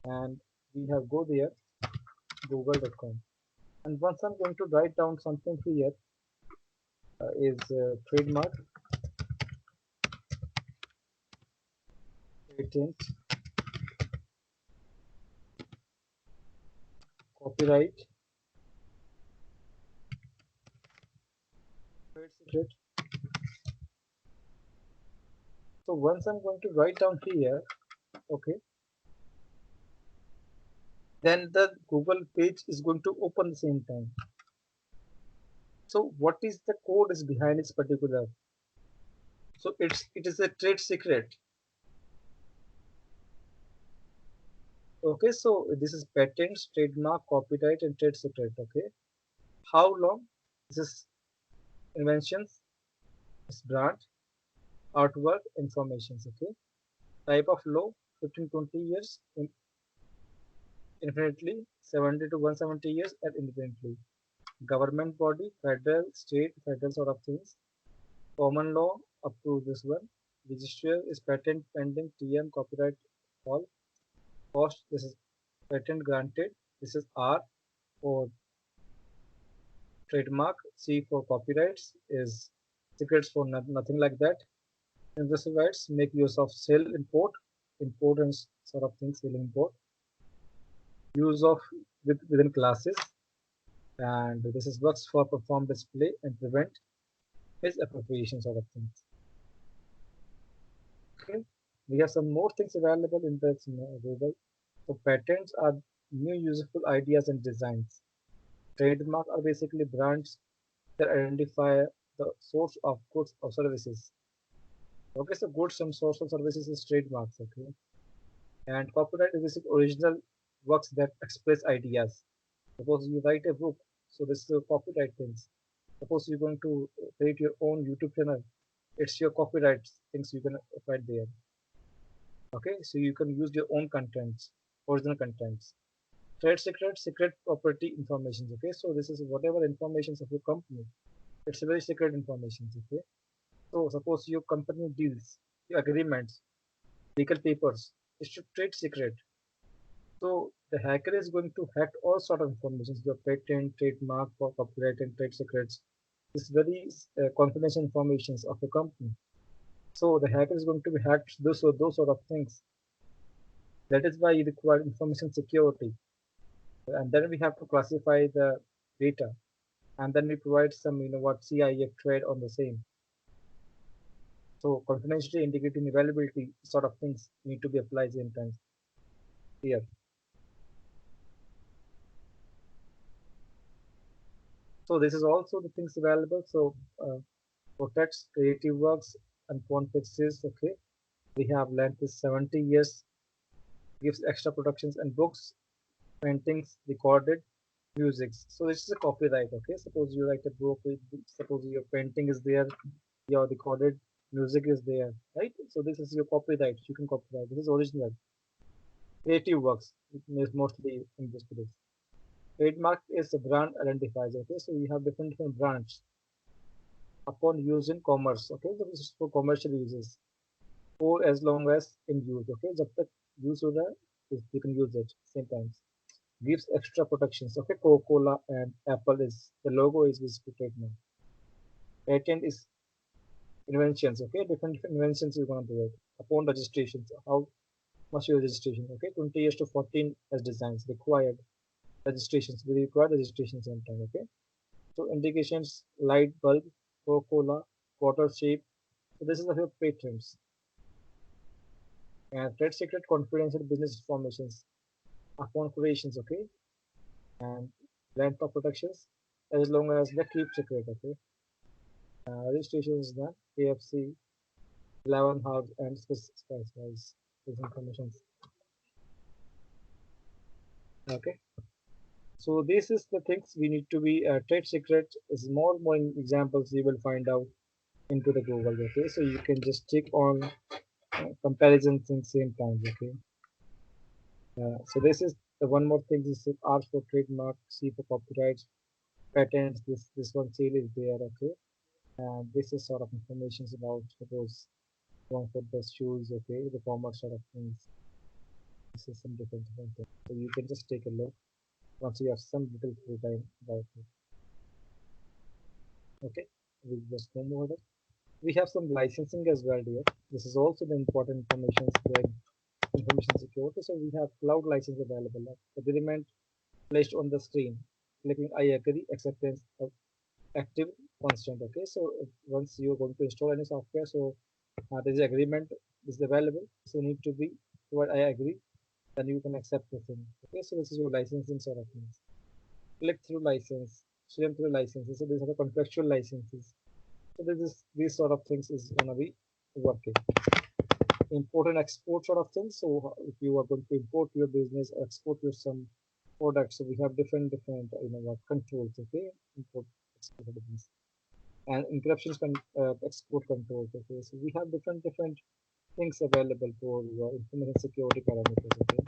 and we have go there, google.com. And once I'm going to write down something here is trademark, patent, copyright, trade secret. So once I'm going to write down here, okay, then the Google page is going to open the same time. So what is the code is behind its particular? So it is a trade secret. Okay, so this is patents, trademark, copyright, and trade secret. Okay, how long? This is inventions, this brand, artwork, informations. Okay, type of law 15-20 years, infinitely 70 to 170 years, and indefinitely. Government body, federal, state, federal sort of things. Common law up to this one. Register is patent pending, TM, copyright, all. Cost, this is patent granted. This is R for trademark. C for copyrights is secrets for nothing like that. Intellectual rights make use of sale, import and sort of things, sale, import. Use of within classes, and this is works for perform display and prevent misappropriation sort of things. Okay, we have some more things available in the Google. So patents are new useful ideas and designs. Trademark are basically brands that identify the source of goods or services. Okay, so goods and source of services is trademarks. Okay, and copyright is basically original works that express ideas. Suppose you write a book, so this is your copyright things. Suppose you're going to create your own YouTube channel, it's your copyright things you can write there. Okay, so you can use your own contents, original contents. Trade secret, secret property information. Okay, so this is whatever information of your company. It's a very secret information. Okay, so suppose your company deals, your agreements, legal papers, it's a trade secret. So the hacker is going to hack all sort of information, your patent, trademark, or copyright, and trade secrets. This very confidential information of the company. So the hacker is going to be hacked those sort of things. That is why you require information security. And then we have to classify the data, and then we provide some, what CIA trade on the same. So confidentiality, integrity, and availability sort of things need to be applied in times here. So this is also the things available. So protects creative works and phone fixes. Okay, we have length is 70 years, gives extra protections and books, paintings, recorded, musics. So this is a copyright. Okay, suppose you write a book, suppose your painting is there, your recorded music is there, right? So this is your copyright. You can copyright. This is original. Creative works is mostly in this place. Trademark is a brand identifies. Okay, so you have different brands upon use in commerce. Okay, so this is for commercial uses. For as long as in use. Okay, जब तक use हो रहा है, you can use it same times. Gives extra protections. Okay, Coca-Cola and Apple is the logo is basically trademark. Patent is inventions. Okay, different inventions you're gonna do it upon registrations. How much your registration? Okay, 20 years to 14 as designs required registrations. We require registrations sometime. Okay, so indications: light bulb, Coca-Cola, water shape. So this is the patents. And trade secret, confidential business informations upon creations. Okay, and length of protections as long as the keep secret. Okay, registration is done. KFC, 11 hours and specifies these information. Okay, so this is the things we need to be trade secret is more examples you will find out into the Google. Okay, so you can just check on comparison things same time. Okay, so this is the one more thing. This is R for trademark, C for copyrights, patents. This one seal is there. Okay, and this is sort of information about suppose one for the shoes. Okay, the commerce sort of things. This is some different things. So you can just take a look once you have some little free time about it. Okay, we'll just move over. We have some licensing as well here. This is also the important information like information security. So we have cloud license available. Agreement placed on the screen. Clicking I agree, acceptance, active constant. Okay, so once you're going to install any software, so there's an agreement is available, so need to be what I agree, then you can accept the thing. Okay, so this is your licensing sort of things. Click through license, swim through licenses. So these are the contractual licenses. So this is these sort of things is gonna be working. Import and export sort of things. So if you are going to import your business or export your some products, so we have different what controls. Okay, import export sort of things. And encryption export controls. Okay, so we have different things available for your information security parameters. Okay,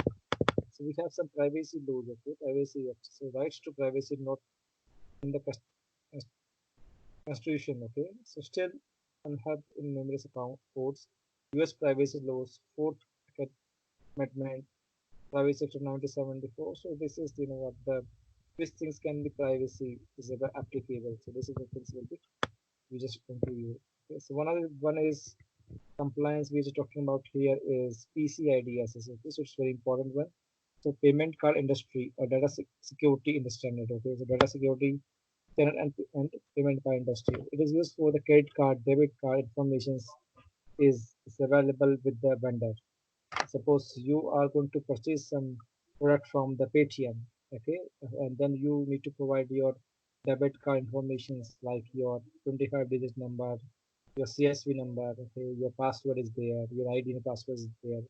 so we have some privacy laws. Okay, privacy. So rights to privacy not in the constitution. Okay, so still unheard in numerous account codes. U.S. privacy laws, Fourth Amendment, Privacy Section 1974. So this is what these things can be privacy is ever applicable. So this is the things will be we just going to use. Okay, so one is compliance we are talking about here is PCI DSS. Okay, so it's very important one. So payment card industry or data security in the standard. Okay, so data security standard and payment card industry. It is used for the credit card, debit card information is available with the vendor. Suppose you are going to purchase some product from the Paytm, okay, and then you need to provide your debit card informations like your 25 digit number, your CSV number, okay, your password is there, your ID and password is there.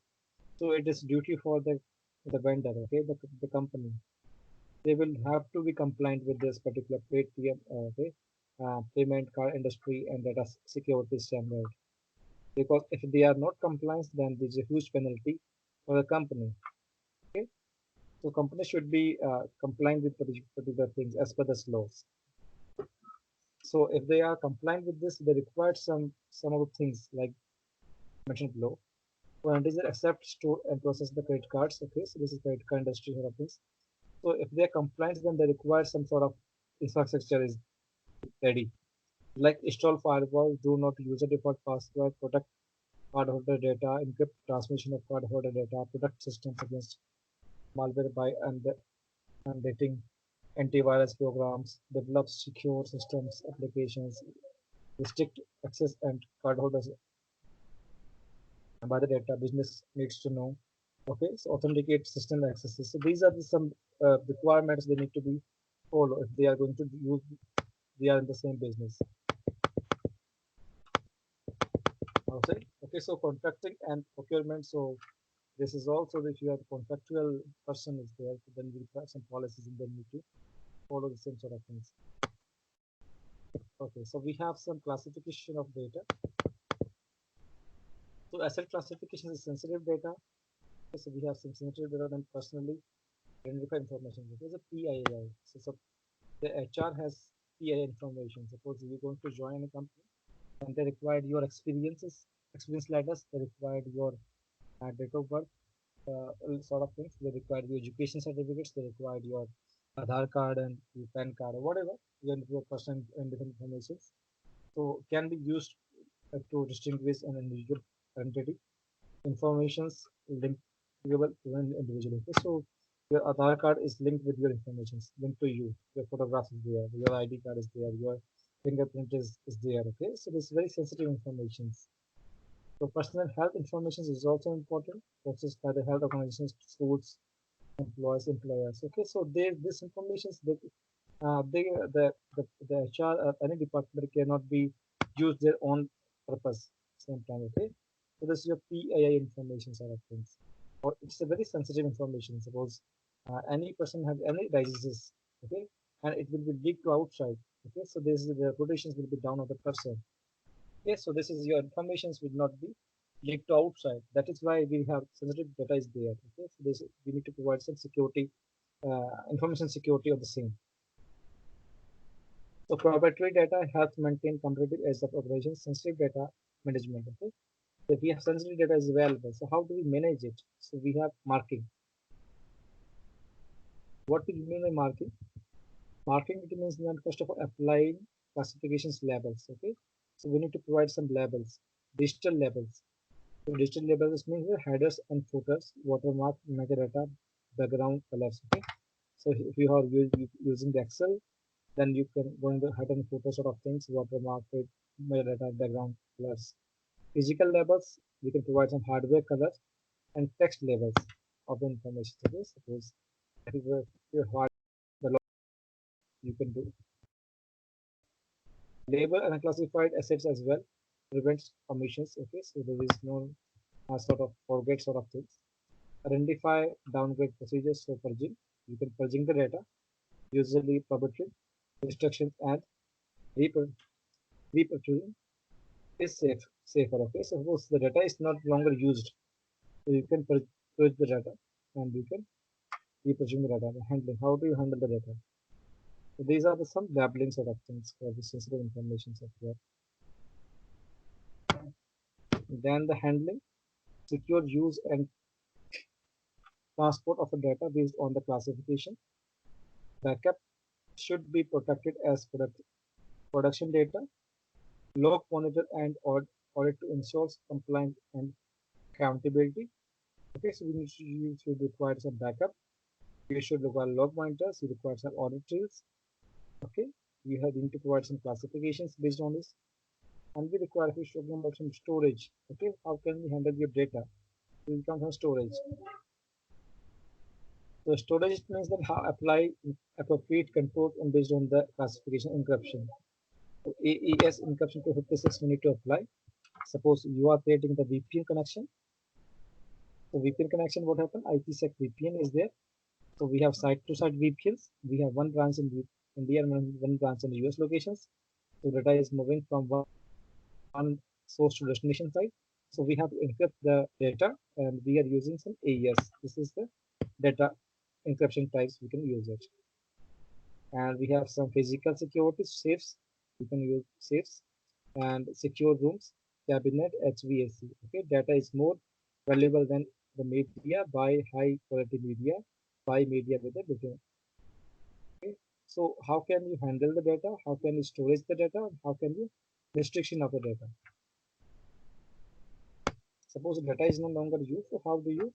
So it is duty for the vendor, okay, the company. They will have to be compliant with this particular Paytm, okay, payment card industry and data security standard. Because if they are not compliant, then there's a huge penalty for the company. Okay, so companies should be compliant with particular things as per the laws. So if they are compliant with this, they require some of the things like mentioned below. When does it accept, store, and process the credit cards? Okay, so this is credit card industry sort of things. So if they are compliant, then they require some sort of infrastructure is ready. Like install firewall, do not use a default password, protect cardholder data, encrypt transmission of cardholder data, protect systems against malware by undating antivirus programs, develop secure systems, applications, restrict access and cardholders by the data business needs to know. Okay, so authenticate system accesses. So these are some requirements they need to be followed if they are going to use. They are in the same business. Okay. Okay. So contracting and procurement. So this is also if you have a contractual person is there, then we have some policies and then need to follow the same sort of things. Okay, so we have some classification of data. So asset classification is sensitive data. Okay, so we have some sensitive data and personally identified information. There's a PII. So the HR has PII information. Suppose you're going to join a company and they required your experience letters, they required your date of birth, sort of things. They required your education certificates, they required your Aadhaar card and your PAN card or whatever, your personal and different information. So can be used to distinguish an individual identity. Informations linkable to an individual. Okay, so your Aadhaar card is linked with your information, linked to you. Your photograph is there, your ID card is there, your fingerprint is there. Okay, so this is very sensitive information. So personal health information is also important, processed by the health organizations, schools, employers. Okay, so this information the HR or any department cannot be used their own purpose same time. Okay, so this is your PII information sort of things. Or it's a very sensitive information. Suppose any person have any diseases, okay, and it will be leaked to outside. Okay, so this is the reputations will be down of the person. Okay, so this is your informations will not be leaked to outside. That is why we have sensitive data is there. Okay, so this we need to provide some security, information security of the same. So proprietary data helps maintain competitive edge of operations, sensitive data management. Okay, so if we have sensitive data is available, so how do we manage it? So we have marking. What do you mean by marking? Marking it means that first of all applying classifications labels. Okay, so we need to provide some labels, digital labels. So digital labels means the headers and footers, watermark, metadata, background colors. Okay, so if you are using the Excel, Then you can go into hidden photo sort of things, watermark with metadata, background colors. Physical labels, we can provide some hardware colors and text labels of the information. Okay, suppose if you hard the law, you can do label unclassified assets as well, prevents omissions. Okay, so there is no sort of forget sort of things. Identify downgrade procedures for purging. You can purging the data, usually proprietary instructions and repurposing is safer. Okay, so suppose the data is not longer used, so you can purge the data and you can repurchasing the data. Handling, how do you handle the data? So these are some labeling sort of things for the sensitive information software. Then the handling, secure use and transport of the data based on the classification. Backup should be protected as production data. Log monitor and audit to ensure compliance and accountability. Okay, so you should require some backup. You should require log monitors. You require some audit trails. Okay, you have need to provide some classifications based on this. And we require, if you're talking about some storage, okay, how can we handle your data? It will come from storage. So storage means that how apply appropriate controls and based on the classification encryption. So AES encryption 256 we need to apply. Suppose you are creating the VPN connection. So VPN connection, what happened? IPsec VPN is there. So we have site-to-site VPNs. We have one branch in India and one branch in the US locations. So data is moving from one source to destination site. So we have to encrypt the data and we are using some AES. This is the data encryption types we can use it. And we have some physical security safes. We can use safes and secure rooms, cabinet, HVAC. Okay, data is more valuable than the media. Buy high quality media, buy media with a different. Okay, so how can you handle the data? How can you storage the data? How can you restriction of the data? Suppose the data is no longer used, so how do you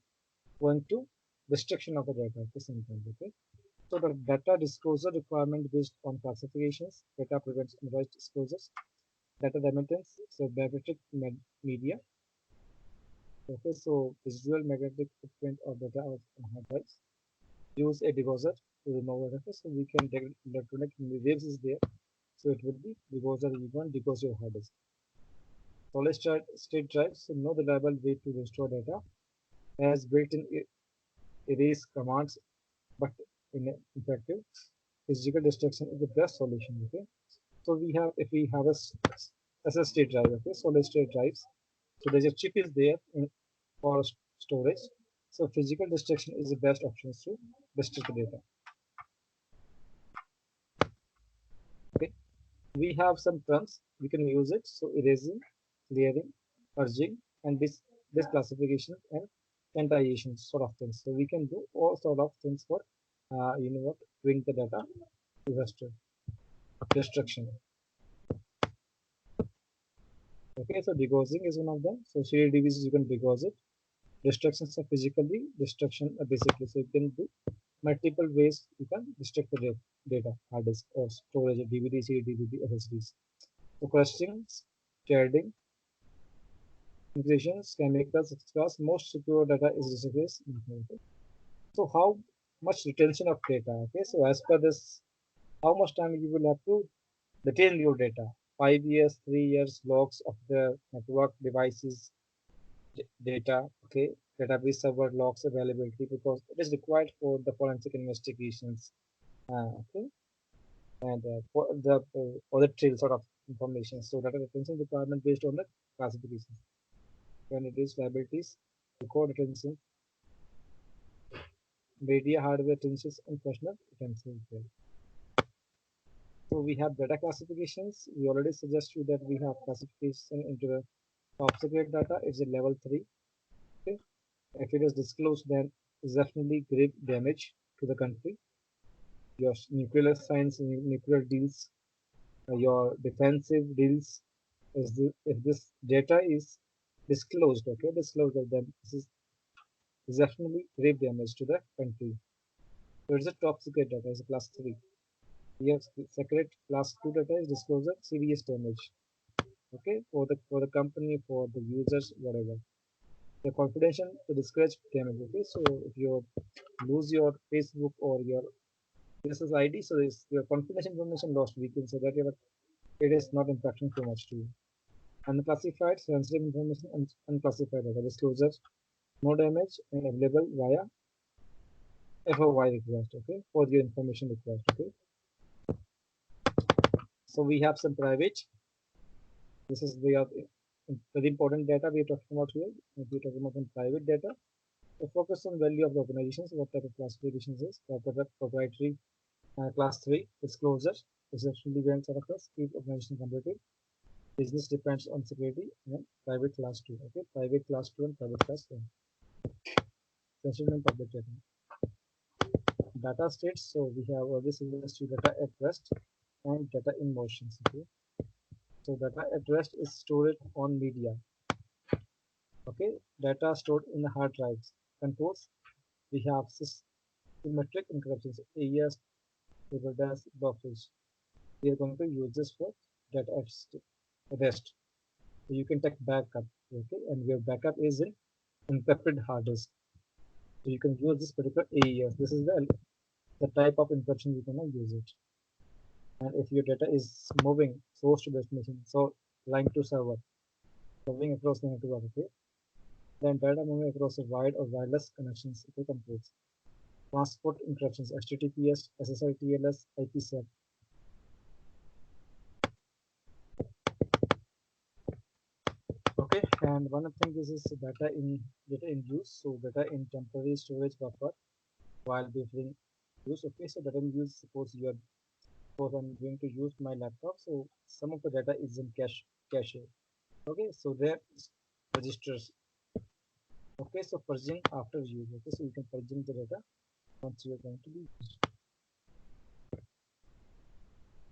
going to restriction of the data? Okay, so the data disclosure requirement based on classifications, data prevents unauthorized disclosures, data remittance, so magnetic media. Okay, so visual magnetic footprint of data on hard drives. Use a degaussor to remove the data, so we can electronic waves is there, so it will be degaussor. You can degauss your hard disk. Solid state drives, so no reliable way to restore data as built-in erase commands, but ineffective. Physical destruction is the best solution. Okay, so we have, if we have a SSD drive, okay, solid state drives, so there's a chip is there for storage. So physical destruction is the best option to destruct the data. Okay, we have some terms we can use it. So erasing, clearing, purging, and this classification and quantization sort of things. So we can do all sort of things for doing the data disaster destruction. Okay, so degaussing is one of them. So shaded DVCs you can degauss it. Destructions are physically destruction basically. So you can do multiple ways you can destruct the data, hard disk or storage, DVD, CD, DVD, SSDs. So questions, sharding, encryptions, chemicals, etc. Most secure data is disaggregated. So how much retention of data? Okay, so as per this, how much time you will have to retain your data? 5 years, 3 years, logs of the network devices data, okay, database server logs availability because it is required for the forensic investigations, okay, and for the audit trail sort of information. So data retention requirement based on the classification. When it is liabilities, record retention, media hardware retentions, and personal retention. So we have data classifications. We already suggest you that we have classification into the top secret data. It's a level 3. Okay. If it is disclosed, then it's definitely grave damage to the country. Your nuclear science, nuclear deals, your defensive deals. If this data is disclosed, okay, disclosed, then this is definitely grave damage to the country. So it's a top secret data, it's a class 3. We have separate class 2 data is disclosure serious damage. Okay, for the company, for the users, whatever. The confidential to discourage damage. Okay, so if you lose your Facebook or your business ID, so is your confidential information lost, we can say that it is not impacting too much to you. Unclassified sensitive information and unclassified data disclosures, no damage and available via FOI request, okay, for your information request, okay. So we have some private. This is the very important data we are talking about here. If we're talking about some private data, the focus on value of the organizations, what type of classifications is, proprietary class 3 disclosure, essentially events are across, keep organization competitive. Business depends on security and private class 2, okay, private class 2 and private class 1. Sensitive and public data. Data states, so we have this industry data at rest and data in motions, okay. So data at rest is stored on media. Okay, data stored in hard drives. Controls, we have symmetric encryptions, AES, labeled as buffers. We are going to use this for data at rest. So you can take backup, okay, and your backup is in encrypted hard disk. So you can use this particular AES. This is the type of encryption you can use it. And if your data is moving source to destination, so line to server, moving across the network, okay, then data moving across a wide or wireless connections, okay, completes. Transport encryptions, HTTPS, SSL, TLS, IPsec. Okay, and one of the things is data in use, so data in temporary storage buffer while buffering use. Okay, so data in use, suppose I'm going to use my laptop, so some of the data is in cache. Okay, so there is registers. Okay, so purging after use. Okay, so you can purging the data once you are going to be used.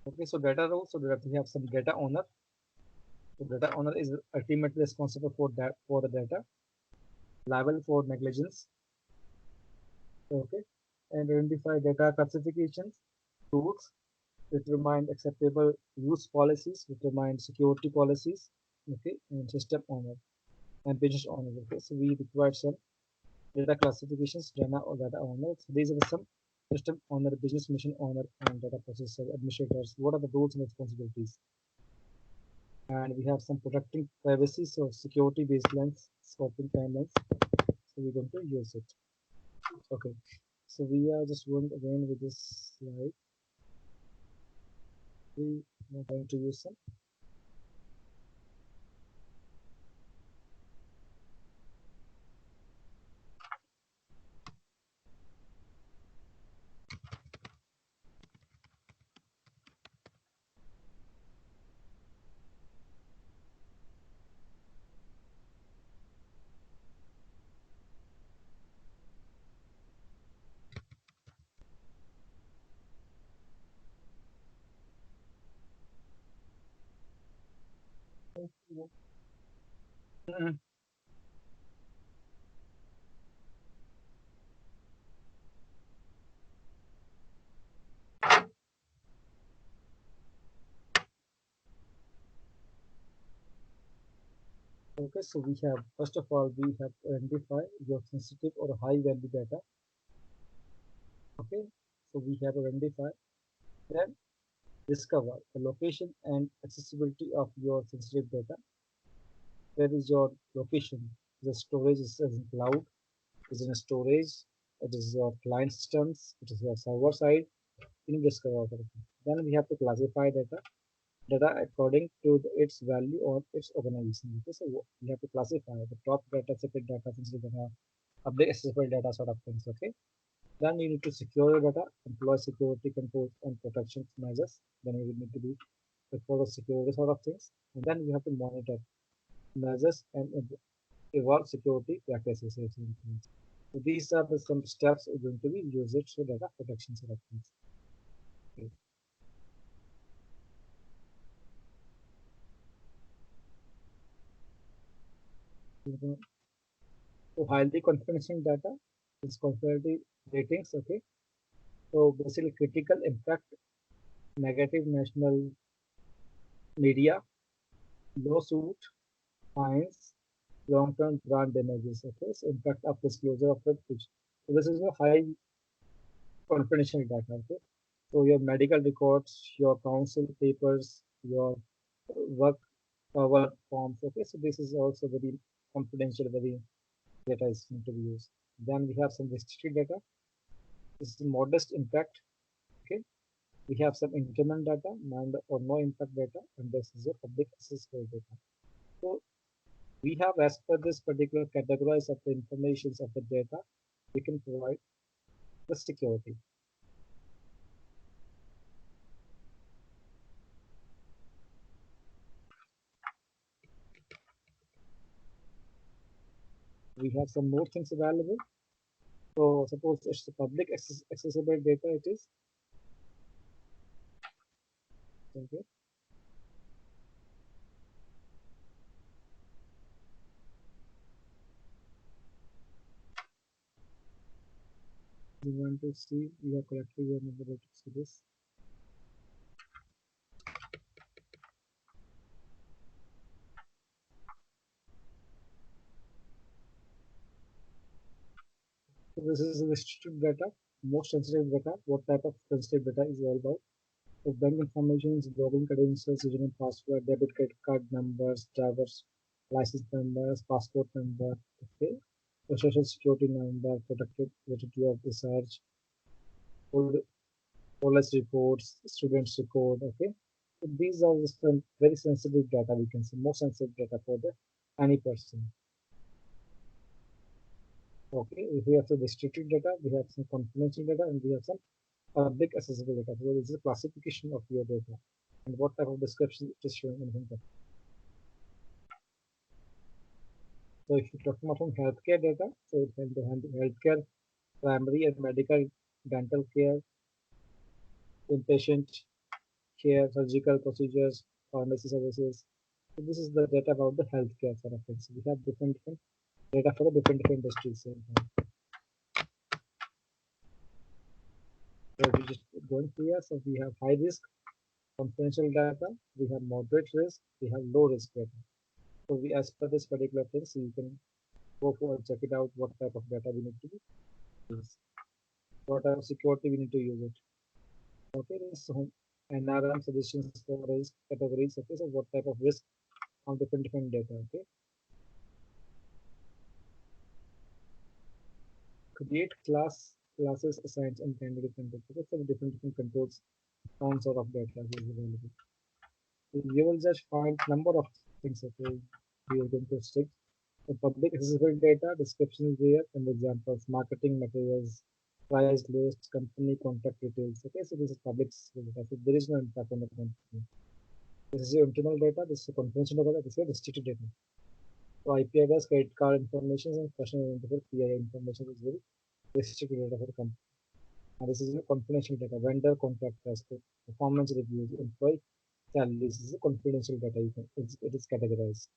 Okay, so data role. So that we have some data owner. So data owner is ultimately responsible for that for the data, liable for negligence. Okay, and identify data classifications, rules, determine acceptable use policies, determine security policies. Okay, and system owner and business owner. Okay, so we require some data classifications, data or data owner. So these are some system owner, business mission owner, and data processor administrators. What are the roles and responsibilities? And we have some protecting privacy, so security baselines, scoping timelines. So we're going to use it. Okay. So we are just going again with this slide. We are going to use some. Mhm. Okay, so we have, first of all, we have to identify your sensitive or high value data. Okay, so we have to identify, then discover the location and accessibility of your sensitive data. Where is your location? The storage is in cloud, is in storage, it is your client systems, it is your server side. You discover all of it. Then we have to classify data according to its value or its organization. Okay, so we have to classify the top data, secret data, sensitive data, public accessible data sort of things. Okay. Then you need to secure your data, employ security controls and protection measures. Then you will need to be for the security sort of things. And then you have to monitor measures and evolve security practices. So these are some steps we're going to be used for data protection sort of things. Okay. So highly confidential data is confidentiality ratings. Okay. So basically critical impact negative national media, lawsuit, fines, long-term brand damages. Okay, so impact of disclosure of the breach. So this is a high confidential data. Okay, so your medical records, your council papers, your work cover forms. Okay, so this is also very confidential, very data is going to be used. Then we have some restricted data. This is modest impact. Okay, we have some internal data, mild or no impact data, and this is a public accessible data. So we have, as per this particular categories of the informations of the data, we can provide the security. We have some more things available. So suppose it's the public accessible data, it is. Okay. We want to see we have correctly your number to see this. So this is restricted data, most sensitive data. What type of sensitive data is all about? So bank information is login credentials, username, password, debit card numbers, driver's license numbers, passport number, okay, the social security number, protected related to your research, college reports, students record, okay. So these are very sensitive data, we can say, more sensitive data for the any person. Okay, if we have some restricted data, we have some confidential data, and we have some public accessible data. So this is a classification of your data and what type of description it is showing in front of. So if you're talking about from healthcare data, so it can be healthcare, primary and medical, dental care, inpatient care, surgical procedures, pharmacy services. So this is the data about the healthcare sort of things. We have different data for the different industries. So we just going here. So we have high risk, confidential data. We have moderate risk. We have low risk data. So we, as per this particular thing, so you can go for check it out. What type of data we need to use? What type of security we need to use it? Okay, so NRM suggestions for risk categories. Okay, so what type of risk on different data? Okay, create classes assigned and candidate controls. Okay, so different controls on sort of data is available. So you will just find number of things. Okay, we are going to stick the public accessible data, description there, and examples, marketing materials, price list, company contact details. Okay, so this is public accessible data. So there is no impact on the company. This is your internal data. This is confidential data. This is restricted data. So IP address, credit card information, and personal identifier PII information is very restricted data for the company. And this is your confidential data. Vendor contract test, performance reviews, employee salaries. This is confidential data. It is categorized.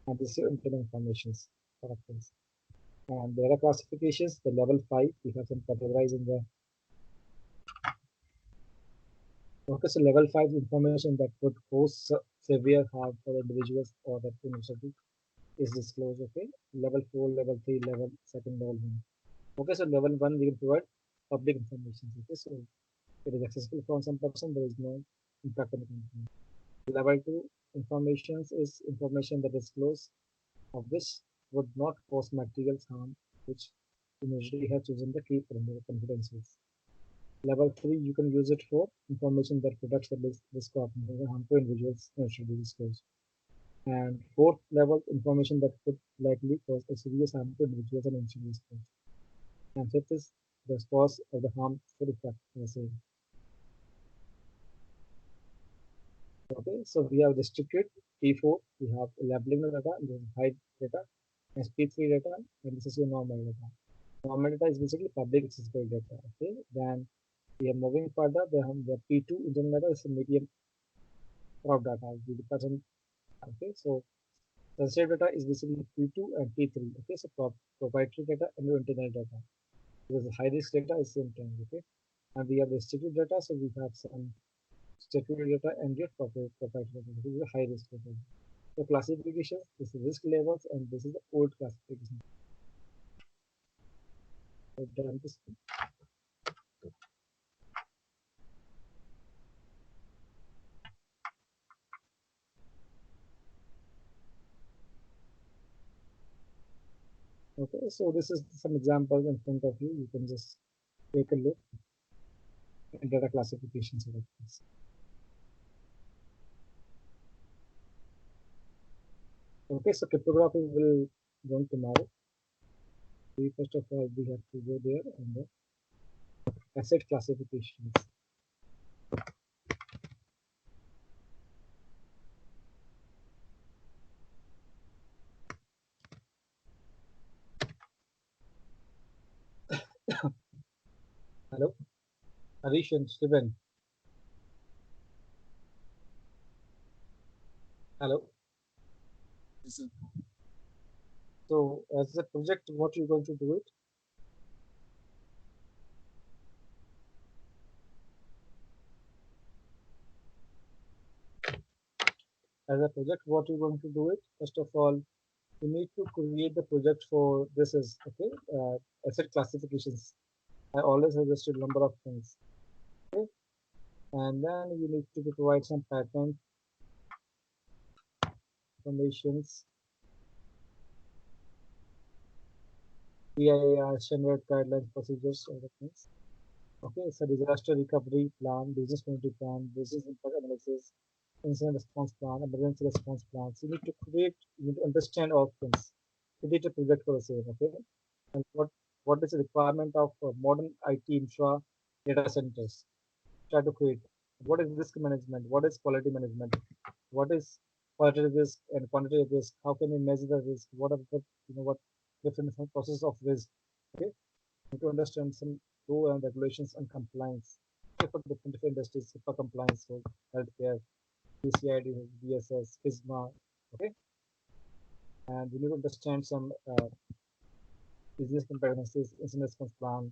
And this is your internal information sort of things. And there are classifications. The level 5, we have some categorized in the. Okay, so level 5 information that could cause severe harm for individuals or the university is disclosed. Okay, level 4, level 3, level second, level 1. Okay, so level 1 we can provide public information. Okay, so it is accessible for some person, there is no impact on the company. Level 2 information is information that is close of which would not cause material harm, which university has chosen to keep under confidential. Level 3, you can use it for information that protects the risk of harm to individuals should be disclosed. And fourth level, information that could likely cause a serious harm to individuals and institutions. And fifth is the cause of the harm to the effect the same. Okay, so we have restricted P4, we have labeling the data, this is hide data, SP3 data, and this is your normal data. Normal data is basically public accessible data. Okay, then we are moving further. The P2 internal data is a medium crowd data. Okay, so sensitive data is basically P2 and P3. Okay, so proprietary data and your internal data. Because the high risk data is same time. Okay, and we have restricted data, so we have some statutory data, and get proprietary data. This is a high risk data. The classifications, this is risk levels, and this is the old classification. I've done this. Okay, so this is some examples in front of you. You can just take a look at data classifications like this. Okay, so cryptography will go on tomorrow. First of all, we have to go there and the asset classifications. Hello, Harish and Steven. Hello. Yes, sir. So as a project, what you're going to do it? As a project, what you're going to do it? First of all, you need to create the project for this is okay. Asset classifications. I always suggested number of things. Okay, and then you need to provide some pattern informations, PIR, standard guidelines, procedures, other things. Okay, so disaster recovery plan, business continuity plan, business impact analysis, incident response plan, emergency response plans. You need to create, you need to understand all things. Create a project for the same, okay? And what is the requirement of modern IT infra data centers? Try to create. What is risk management? What is quality management? What is qualitative risk and quantitative risk? How can we measure the risk? What are the what different processes of risk? Okay, to understand some law and regulations and compliance for different industries, HIPAA compliance for healthcare, PCID, BSS, FISMA, okay? And we need to understand some business impact analysis, incident response plan,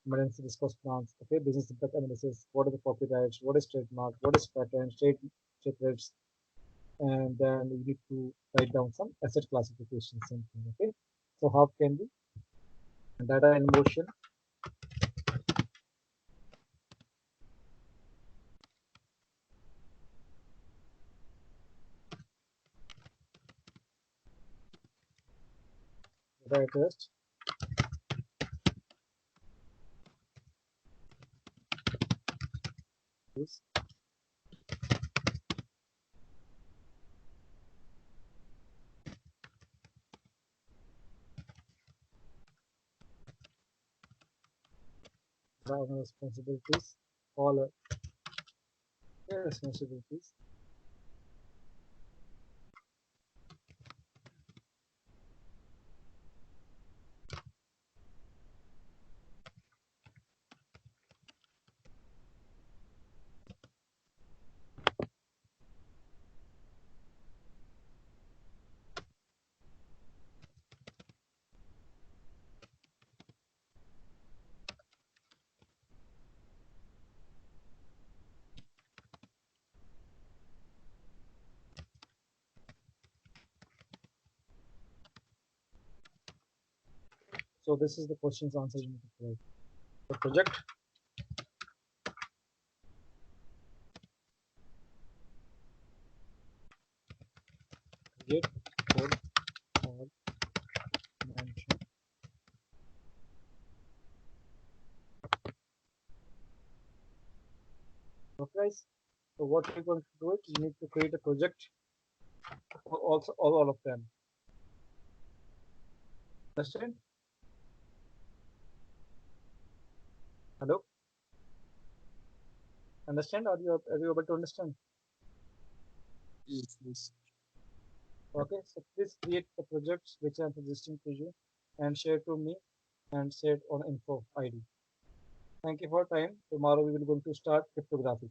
emergency response plans, okay? Business impact analysis, what are the copyrights, what is trademark, what is patent, trade secrets, and then we need to write down some asset classification, something, okay? So how can we data in motion? Data at rest. Use responsibilities, all responsibilities. So this is the questions answers you need to provide. The project, create code or mention. Okay, guys. So what you're going to do it, you need to create a project for also all of them. Understand? Hello? Understand? Are you able to understand? Yes, yes. Okay, so please create the projects which I'm suggesting to you and share to me and share on info ID. Thank you for your time. Tomorrow we will going to start cryptography.